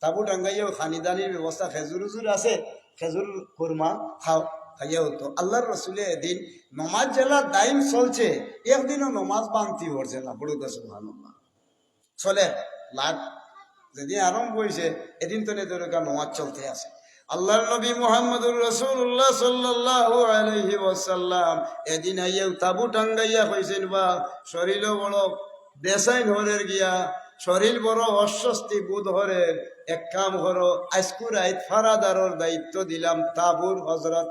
তাবু টাঙ্গাইয়াও খানিদানির ব্যবস্থা, খেজুর উজুর আছে, খেজুর খুরমা খাও, খাইয়া হতো। আল্লাহর রসুলে এদিন নমাজ জেলা দাইম চলছে, একদিনও নমাজ বাংতি পড়ছে না, বড় সুবহানাল্লাহ চলে লাগ যেদিন আরম্ভ হয়েছে এদিন তো নেদরকা নমাজ চলতে আছে। আল্লাহর নবী মুহাম্মদুর রাসূলুল্লাহ সাল্লাল্লাহু আলাইহি ওয়াসাল্লাম এদিন আইয়াও তাবু টাঙ্গাইয়া কইছেন বা শরীর বড় বেসাইন হরের গিয়া, শরীর বড় অস্বস্তি বোধ হরের, এক কাম করো আজকুর আইত ফারাদারর দায়িত্ব দিলাম তাবুর হযরত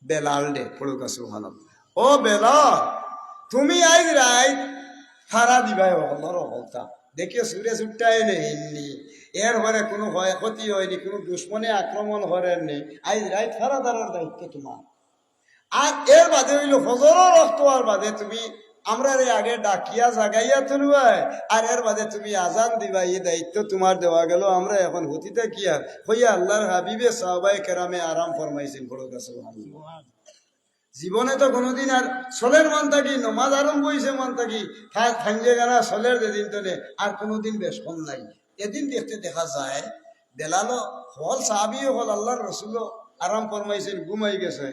বেলাল দে, পড়ুকা সুবহানাল্লাহ। ও বেলাল, তুমি আইজ রাইত ফারা দিবাই হলর হলতা, দেখিও সুরে সুট্টাই নেই, এর ঘরে কোনো ক্ষতি হয়নি, কোনো দুশ্মনে আক্রমণ করেননি, আইজ রাইত ফারাদারর দায়িত্ব তোমার। আর এর বাদে হইল ফজরের রক্ত আর বাদে তুমি আমরা রে আগে ডাকিয়া জাগাইয়া তুলবাই, আর এর বাদে তুমি আজান দিবা, এই দায়িত্ব তোমার দেওয়া গেল। আমরা এখন হতিতে কি আর হইয়া আল্লাহর হাবিবে সাহাবায়ে কেরামে আরাম ফরমাইছেন, বড় সুবহানাল্লাহ। জীবনে তো কোনোদিন আর সলের মান থাকি, নমাজ আরম্ভ হয়েছে মান থাকি থাঙ্গে গানা সলের যেদিন তোলে আর কোনোদিন বেশ কম নাই। এদিন দেখতে দেখা যায় বেলালো হল সাহাবিও হল, আল্লাহর রসুলও আরাম ফরমাইছেন, ঘুমাই গেছে।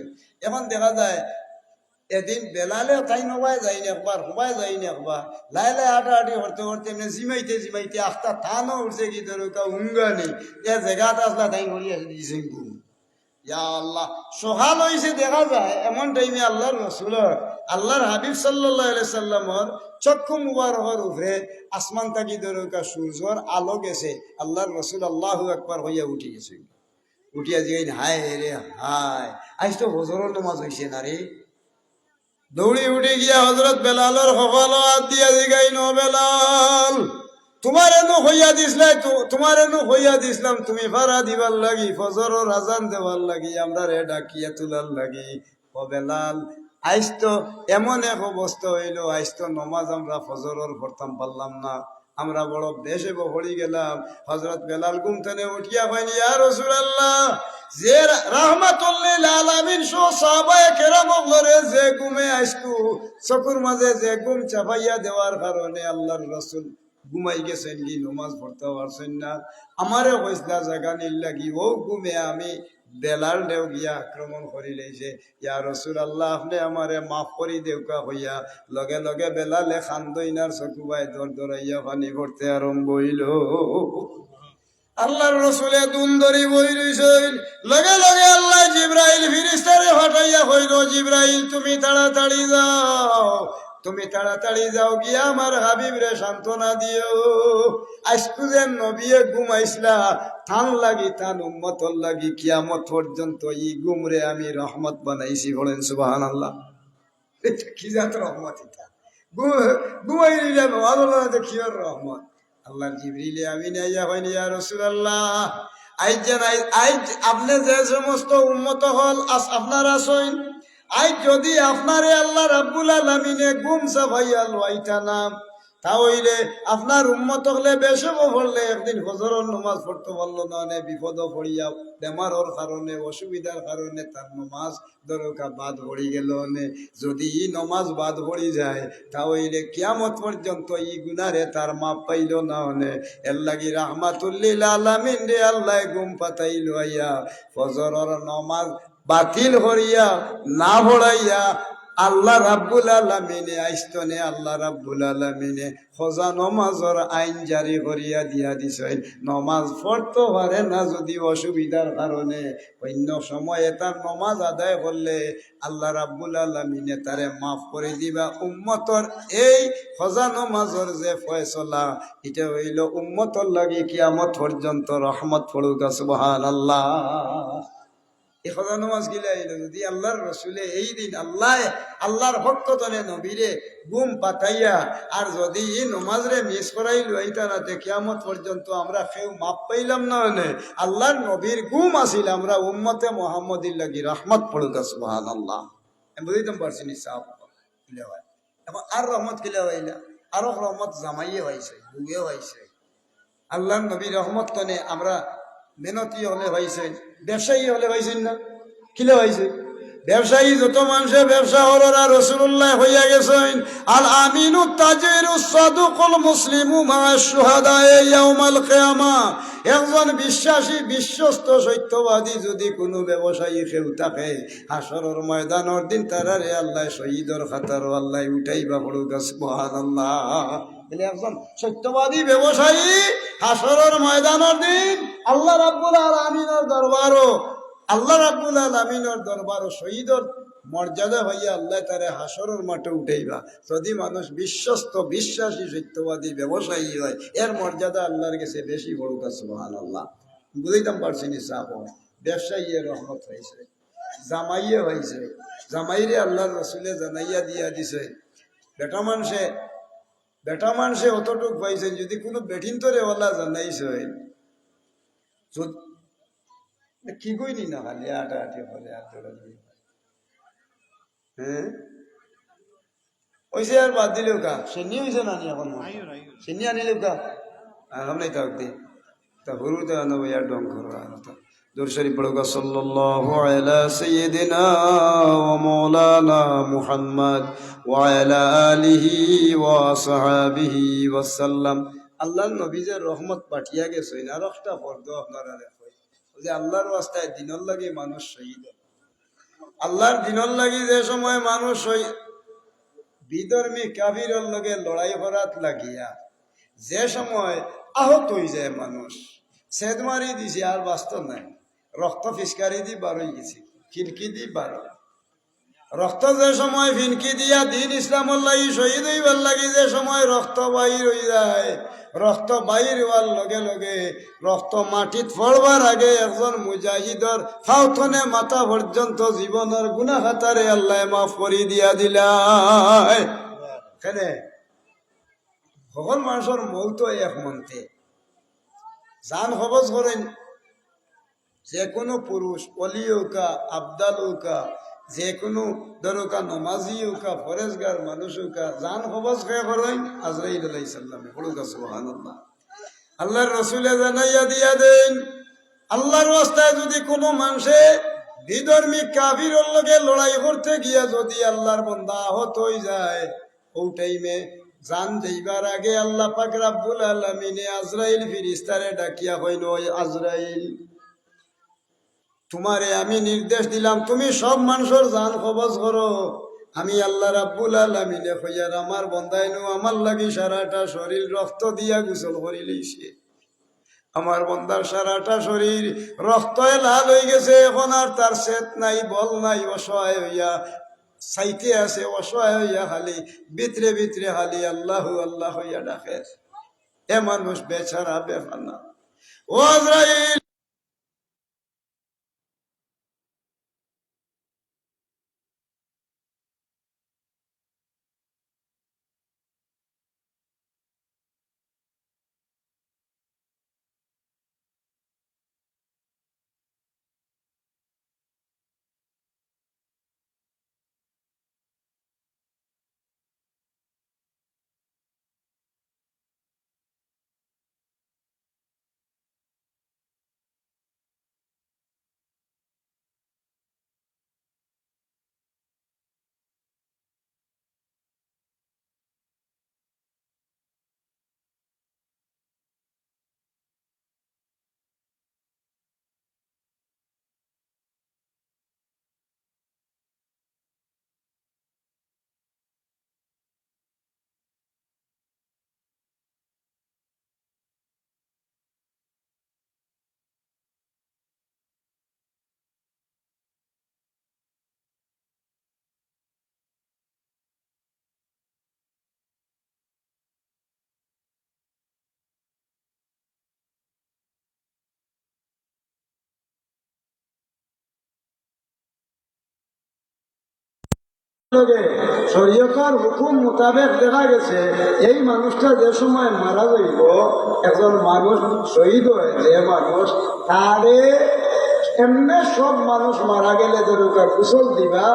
এখন দেখা যায় এদিন বেলালে তাই নবাই যায়নি একবার, হুবাই যায়নি একবার, লাই লাই আটাআটি হরতে হরতে এমনি জিমাইতে জিমাইতে আখটা থানও উঠছে কি ধরো কা উঙ্গানি এ জায়গাটা আসলা তাই হরিয়া দিয়েছেন ঘুম। ইয়া আল্লাহ, সকাল হয়েছে দেখা যায় এমন টাইমে আল্লাহর রসুলের, আল্লাহর হাবিব সাল্লাল্লাহু আলাইহি সাল্লামর চক্ষু মুবারকের উপরে আসমান তাকি ধরুকা সূর্যর আলো গেছে, আল্লাহর রসুল আল্লাহু আকবার হইয়া উঠে গেছে। উঠিয়া জিগাইন, হায় রে হায়, আজ তো ফজরের নামাজ হইছে না রে। দৌড়ি উঠে গিয়া হযরত বেলালের কপাল হাত দিয়া জিগাইন, ও বেলাল, তোমার এনু হইয়া দিসলাই, তোমার এনু হইয়া দিসলাম তুমি ফারা দিবার লাগি, ফজরের আজান দেওয়ার লাগি, আমরা রে ডাকিয়া তুলার লাগি। ও বেলাল, আইস তো এমন এক অবস্থা হইল, আইস তো নমাজ আমরা ফজরের পড়তাম পারলাম না, আমরা বড় বেশে পড়ি গেলাম। হযরত বেলাল ঘুম থেকে উঠিয়া কইনি, ইয়া রাসূলুল্লাহ, যে রাহমাতুল লিল আলামিন সহ সাহাবায়ে কেরামক লরে যে ঘুমে আইসকু, চকুর মাঝে যে ঘুম চাপাইয়া দেওয়ার কারণে আল্লাহর রাসূল ঘুমাই গেছেন কি, নমাজ পড়তে পারছেন না, আমারে কইসলা জায়গা নিল লাগি, ও ঘুমে আমি বেলাল দেও গিয়া আক্রমণ করি লইছে। ইয়া রাসূলুল্লাহ, আপনি আমারে মাফ করি দেউকা হইয়া লগে লগে বেলালে খান্দইনার চকুবাই দর দরাইয়া পানি পড়তে আরম্ভ হইল। আল্লাহর রসুলে দুল ধরি বই রইছেন, লগে লগে আল্লাহ জিব্রাইল ফিরিস্তারে হটাইয়া কইল, জিব্রাইল তুমি তাড়াতাড়ি যাও, তুমি তাড়াতাড়ি যাও গিয়া আমার হাবিব রে সান্ত্বনা দিও। আজকু যে নবিয়ে ঘুমাইছিলা থান লাগি, থান উম্মতর লাগি কিয়ামত পর্যন্ত ই ঘুম রে আমি রহমত বানাইছি, বলেন সুবহানাল্লাহ। এটা কি জাত রহমত, এটা ঘুমাই নিলাম আল্লাহ দেখিওর রহমত। আল্লাহ জিবরিলে আমিন আইয়া কইন, ইয়া রাসূলুল্লাহ, আইজ জান আইজ আপনি যে সমস্ত উম্মত হল আপনার আসইন, আইজ যদি আপনারে আল্লাহ রাব্বুল আলামিনে ঘুম সাফাইয়া লইতা না, তাহলে আপনার উম্মত হলে বেশে পড়লে একদিন ফজরের নামাজ পড়তে পারলো না, বিপদ পড়িয়া বেমারের কারণে অসুবিধার কারণে তার নমাজ দরকা বাদ পড়ি গেল, যদি ই নমাজ বাদ পড়ি যায় তাহলে কিয়ামত পর্যন্ত ই গুনারে তার মাপ পাইল না। এর লাগি রাহমাতুল লিল আলামিন রে আল্লাহ ঘুম পাতাইল আইয়া ফজরের নমাজ বাতিল করিয়া না পড়াইয়া আল্লাহ রাব্বুল আলামিনে আইস্তনে, আল্লাহ রাব্বুল আলামিনে খোজা নমাজর আইন জারি করিয়া দিয়া দিছেন। নমাজ পড়তে পারে না যদি অসুবিধার কারণে, অন্য সময়ে তার নমাজ আদায় করলে আল্লাহ রাব্বুল আলামিনে তারে মাফ করে দিবা। উম্মতর এই খোজা নমাজর যে ফয়সলা, এটা হইল উম্মতর লাগি কিয়ামত পর্যন্ত রহমত পড়ুক, সুবহানাল্লাহ। এই খোদা নমাজ গিলা যদি আল্লাহর রসুলে এই দিন আল্লাহর ভক্তজনে নবীরে ঘুম পাতাইয়া আর যদি এই নমাজ রে মিস করাইল এইটা না, কিয়ামত পর্যন্ত আমরা কেউ মাপ পাইলাম না, আল্লাহর নবীর ঘুম আসিল, আমরা উম্মতে মুহাম্মদির লাগি রহমত পড়ুক, সুবহানাল্লাহ। আমি বুঝিতাম পারছি নিঃসাব কিলা হয়। এখন আর রহমত কিলা হইলা, আরো রহমত জামাইয়ে হয়েছে, বুগে হয়েছে। আল্লাহর নবীর রহমত তনে আমরা মেহনতি হলে হয়েছে, ব্যবসায়ী হলে হয়েছেন না, কিলে হয়েছে, ব্যবসায়ী যত মানুষের ব্যবসা হররা রাসূলুল্লাহ হইয়া গেছেন আল আমিনু তাজিরু সাদুকুল মুসলিমু মা শুহাদায়ে ইয়াউমাল কিয়ামা। একজন বিশ্বাসী বিশ্বস্ত সত্যবাদী যদি কোনো ব্যবসায়ী কেউ থাকে হাসরের ময়দানের দিন তারারে আল্লাহ শহীদর খাতার আল্লাহ উঠাইবা পড়ুক সুবহানাল্লাহ। বলে একজন সত্যবাদী ব্যবসায়ী হাসরের ময়দানের দিন আল্লাহ রাব্বুল আলামিনের দরবারও শহীদর মর্যাদা হইয়া আল্লাহ তারে হাসরের মাঠে উঠাইবা। যদি মানুষ বিশ্বস্ত বিশ্বাসী সত্যবাদী ব্যবসায়ী হয় এর মর্যাদা আল্লাহর কাছে বেশি বড়। সুবহানাল্লাহ। বুঝাইতাম পারছি নি সাহ ব্যবসায়ী রহমত হয়েছে, জামাইয়ে হয়েছে, জামাইরে আল্লাহর রাসূলে জানাইয়া দিয়া দিছে। বেটা মানুষে অতটুক পাইছে যদি কোনো বেঠিন তরে ওলা জানাইছে কি কইনি না খালি আটাআটি হলে আর দৌড়াদৌড়ি হ্যাঁ ওইসে আর বাদ দিলেও কা সেনি হয়েছে না এখন সেনি আনিলেও কা এখন নাই থাক দি তা হুরুতে আনবো ইয়ার ডং করা দরুদ শরীফ পড়ো সাল্লাল্লাহু আলা সাইয়্যিদিনা ওয়া মাওলানা মুহাম্মদ ওয়া আলা আলিহি ওয়া সাহাবিহি ওয়া সাল্লাম। আল্লাহর নবী যে রহমত পাঠিয়া গেছেন আর একটা ফরদ আপনারা যে আল্লাহর রাস্তায় দিনের লাগে মানুষ শহীদ, আল্লাহর দিনের লাগি যে সময় মানুষ বিধর্মী কাফিরের লগে লড়াই করাত লাগিয়া যে সময় আহত হয়ে যায় মানুষ, ছেদ মারি দিছে আর বাস্তব নাই, রক্ত ফিসকারি দি বার হয়ে গেছে, খিলকি দি বার রক্ত যে সময় ফিনকি দিয়া দিন ইসলামর লাগি শহীদ হইবার লাগি যে সময় রক্ত বাহির হয়ে যায়, রক্ত বাহির হওয়ার লগে লগে রক্ত মাটিত পড়বার আগে একজন মুজাহিদর ফাউথনে মাথা পর্যন্ত জীবনের গুনাহ খাতারে আল্লাহ মাফ করে দিয়া দিলায়। কেনে সকল মানুষের মৌত এক মন্তে জান খবজ করেন যে কোনো পুরুষ অলি হোকা আবদাল হোকা যে কোনো দরকা নমাজি হোকা ফরেজগার মানুষ হোকা জান খবজ খেয়ে করেন আজরাইল আলাইহিস সালামে পড়ুকা সুবহানাল্লাহ। আল্লাহর রাসূলে জানাইয়া দিয়া দেন আল্লাহর রাস্তায় যদি কোনো মানুষে বিধর্মী কাফিরের লগে লড়াই করতে গিয়া যদি আল্লাহর বান্দা আহত হয়ে যায় ও টাইমে জান যাইবার আগে আল্লাহ পাক রব্বুল আলামিনে আজরাইল ফেরেশতারে ডাকিয়া কইল আজরাইল তোমারে আমি নির্দেশ দিলাম তুমি সব মানুষের জান কবজ করো। আমি আল্লাহ রাব্বুল আলামিনে কইয়ার আমার বন্দাইনু আমার লাগি সারাটা শরীর রক্ত দিয়া গোসল করি লইছে, আমার বন্দার সারাটা শরীর রক্তয়ে লাল হয়ে গেছে, এখন আর তার চেত নাই বল নাই, অসহায় হইয়া সাইতে আছে, অসহায় হইয়া খালি ভিতরে ভিতরে খালি আল্লাহ আল্লাহ হইয়া ডাকে। এ মানুষ বেচারা বেফানা। ও আজরাইল শরীয়তের হুকুম মোতাবেক দেখা গেছে এই মানুষটা যে সময় মারা যাইব, একজন মানুষ শহীদ হয় যে মানুষ তারে এমনি সব মানুষ মারা গেলে দরকার গোসল দিবা,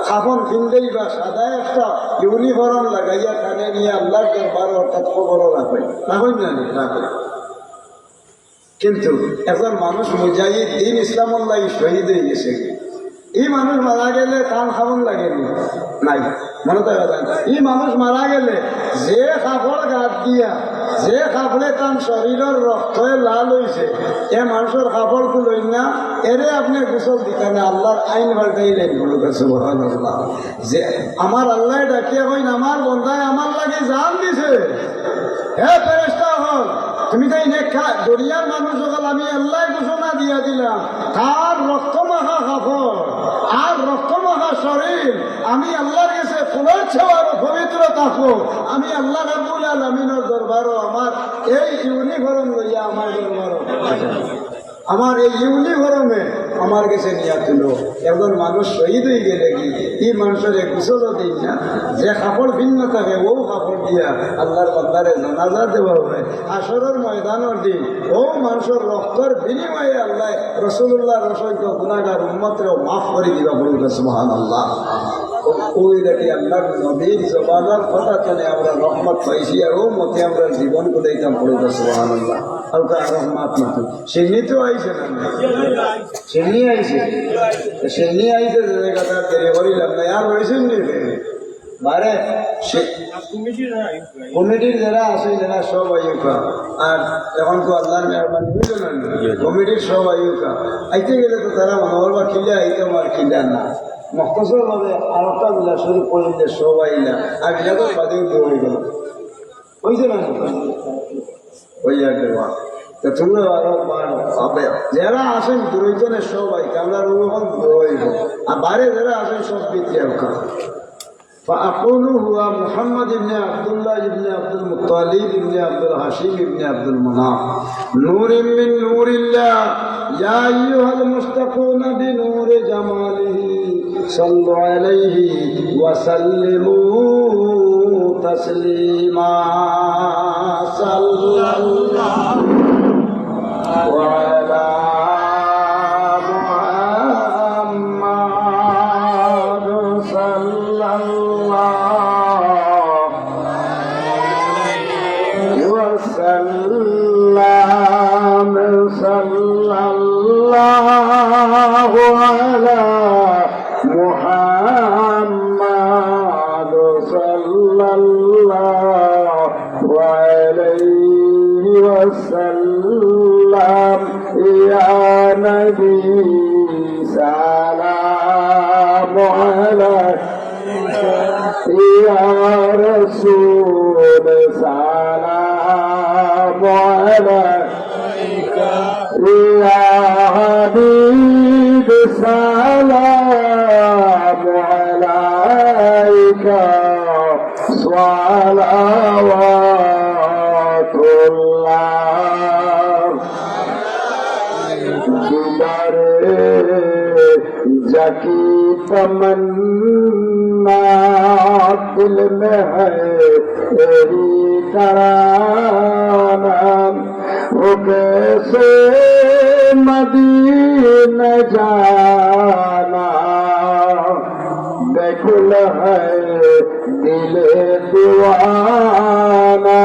কাফন কিনতেইবা, সাদা একটা ইউনিফর্ম লাগাইয়া কানে নিয়ে আল্লাহ দরবার অর্থাৎ খবর রাখবে রাখবেন জানি রাখবে। কিন্তু একজন মানুষ মুজাহিদ দিন ইসলামুল্লাহ শহীদ হয়ে গেছে, এই মানুষ মারা গেলে কান খাবন লাগে নাই মনে তো এই মানুষ মারা গেলে যে কাপড় গাত দিয়া যে কাপড়ে তার শরীরের রক্ত লাল হয়েছে এ মানুষের কাপড় খুলই না এরে আপনি গোসল দিতেন আল্লাহর আইন পাল্টাইলেন সুবহানাল্লাহ যে আমার আল্লাহ ডাকিয়া কইন আমার বন্ধায় আমার লাগে জান দিছে হে ফেরেশতা হল তুমি তাই নেখা দরিয়ার মানুষ যখন আমি আল্লাহ ঘোষণা দিয়া দিলাম তার রক্তমাখা কাপড় আর রক্তমাখা শরীর আমি আল্লাহর কাছে ফুলের ছেওয়ার পবিত্র থাকো আমি আল্লাহ রাব্বুল আলামিনের দরবারও আমার এই ইউনিফর্ম লইয়া আমার দরবারও আমার এই ইউনিফর্মে আমার কাছে নিয়ে তুলো একজন মানুষ শহীদ হয়ে গেলে কি এই মানুষের গোসলও দিন না যে কাপড় ভিন্ন থাকে ও কাপড় দিয়া আল্লাহর বান্দারে জানাজা দেওয়া হয় আসরের ময়দানের দিন ও মানুষের রক্তর বিনিময়ে আল্লাহ রসুল্লাহ অসংখ্য গুনাহগার উম্মতরেও মাফ করে দিবা বলুন সুবহানাল্লাহ ওই দেখি আল্লাহ নবীর জবানের কথা চলে আমরা রহমত পাইছি আর ও মতে আমরা জীবন করে দিতাম পড়ুন সুবহানাল্লাহ হালকা রহমত মতো সেমনি তো আইছে না সেমনি আইছে সেমনি আইছে যে কথা দেরি করিলাম না আর হয়েছেন নি বারে কমিটির যারা আছে যারা সব আয়ুকা আর এখন তো আল্লাহর মেহরবানি হইল না কমিটির সব আয়ুকা আইতে গেলে তো তারা মনোবল বা খিলে আইতে আমার খিলা না মখতসর ভাবে আর একটা মিলা শুরু করলে সব আইলা আর বিলাদের বাদেও তো হয়ে গেল হয়েছে না ওই আর দেওয়া তা তোমরা আরো পাবে যারা আসেন দুইজনের সবাই আমরা ওরকম হইব আর বাইরে যারা আসেন সব বিক্রি فأقول هو محمد بن عبد الله بن عبد المطلب بن عبد الهاشم بن عبد المناف نور من نور الله يا أيها المشتقون بنور جماله صلوا عليه وسلموا تسليما صلى الله وعلى وسلم يا نبي سلام عليك يا رسول سلام عليك يا حبيب سلام عليك صلوات الله जाकी तमन्ना दिल में है तेरी तराना वो कैसे मदीना जाना बेकुल है दिल दीवाना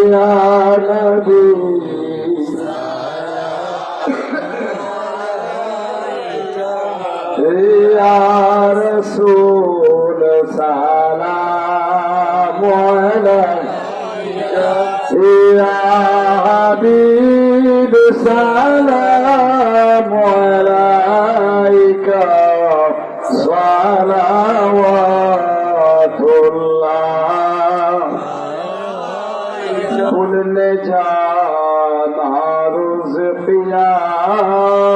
या नबी या रसूल सलाम अलैका या हबीब सलाम अलैका सलावतुल्लाह भूलने जाना रोज़ क़यामत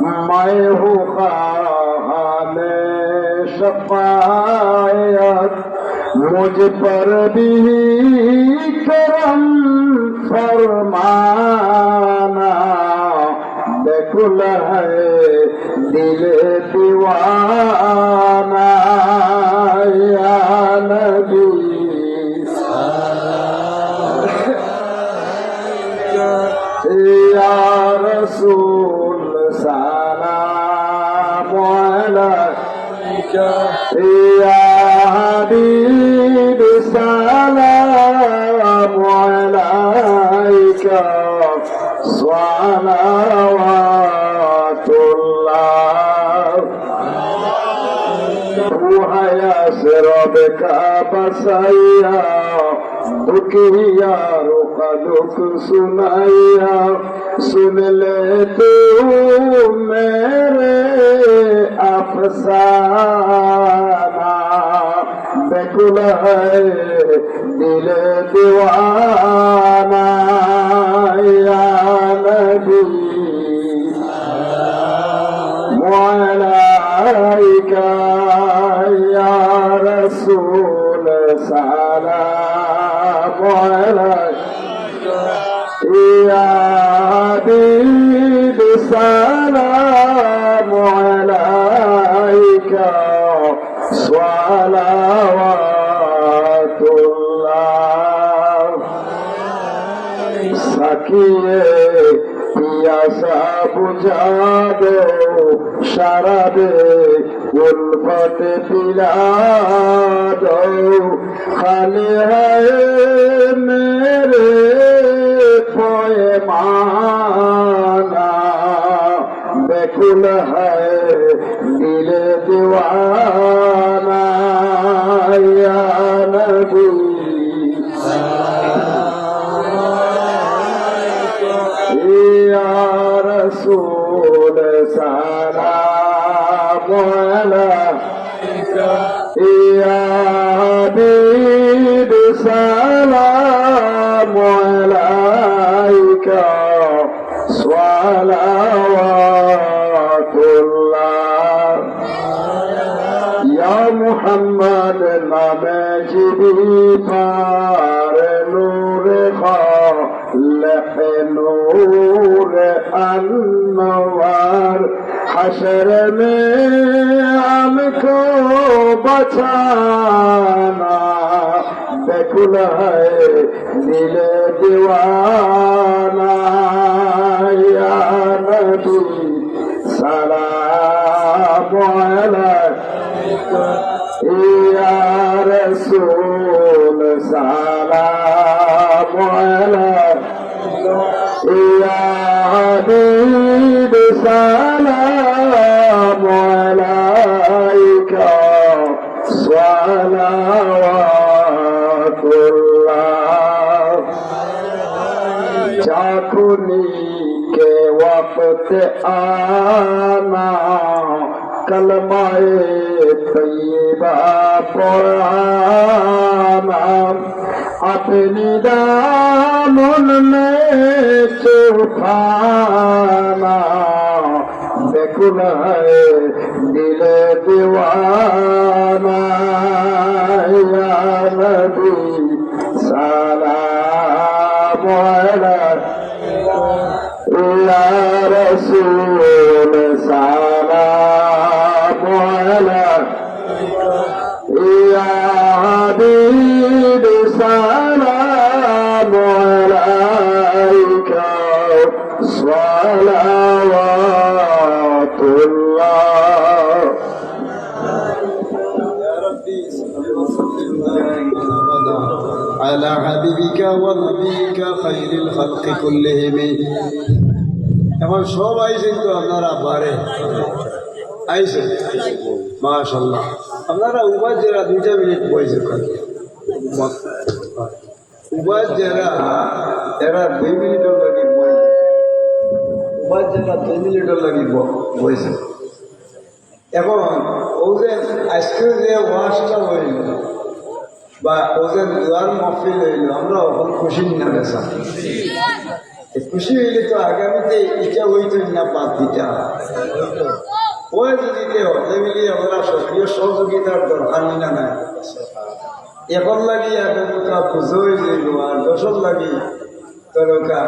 मैं हूँ खाने शफ़ाअत मुझ पर भी करम फरमाना बेकुल है दिल दीवाना या नबी या रसूल सलाम अलैका या हबीब सलाम अलैका सलावतुल्लाह রবে কাবাসাইয়া দুঃখিয়ার দুঃখ সুনাইয়া सुनले तू मेरे अफसाना बेकुल है दिल दीवाना या नबी मौलाइका या रसूल सलाम अलैका या حبيب سلام عليك صلوات الله سكيه पियासा बुझा दो शराबे उल्फत पिला दो खाली है मेरे पैमाना बेकुल है दिल दीवाना या नबी رسول سلام عليك يا حبيب سلام عليك صلوات الله يا محمد نام جبريل پار نور خالق نور انوار حشر में हमको बचाना बेकुल है दिल दीवाना या नबी सलाम अलैका या रसूल सलाम अलैका या हबीब सलाम अलैका सलावतुल्लाह चाकुनी के वक्त आना कलमाए तैयबा पढ़ाना अपनी दामन में छुपाना बेकुल है दिल दीवाना या नबी सलाम अलैका या रसूल सलाम अलैका या हबीब सलाम अलैका सलावतुल्लाह على حبيبك ونبيك خير الخلق كلهم এখন সব আইসেন তো আপনারা পারে আইসেন মাশাআল্লাহ আপনারা উবাদ যারা 2 মিনিট বসে উবাদ যারা এরা 2 মিনিটের লাগি উবাদ যারা 2 মিনিটের লাগি বসে এখন ওদের আজকে যে ওয়াজটা হইল বা ওদের দুয়ার মহফিল হইল আমরা এখন খুশি না বেসা খুশি হইলে তো আগামীতে ইচ্ছা হইত না বাদ দিটা ওই যদি হতে মিলিয়ে আমরা সক্রিয় সহযোগিতার দরকার না নাই এখন লাগি এখন পুজো হয়ে যাইব আর দশক লাগি তরকা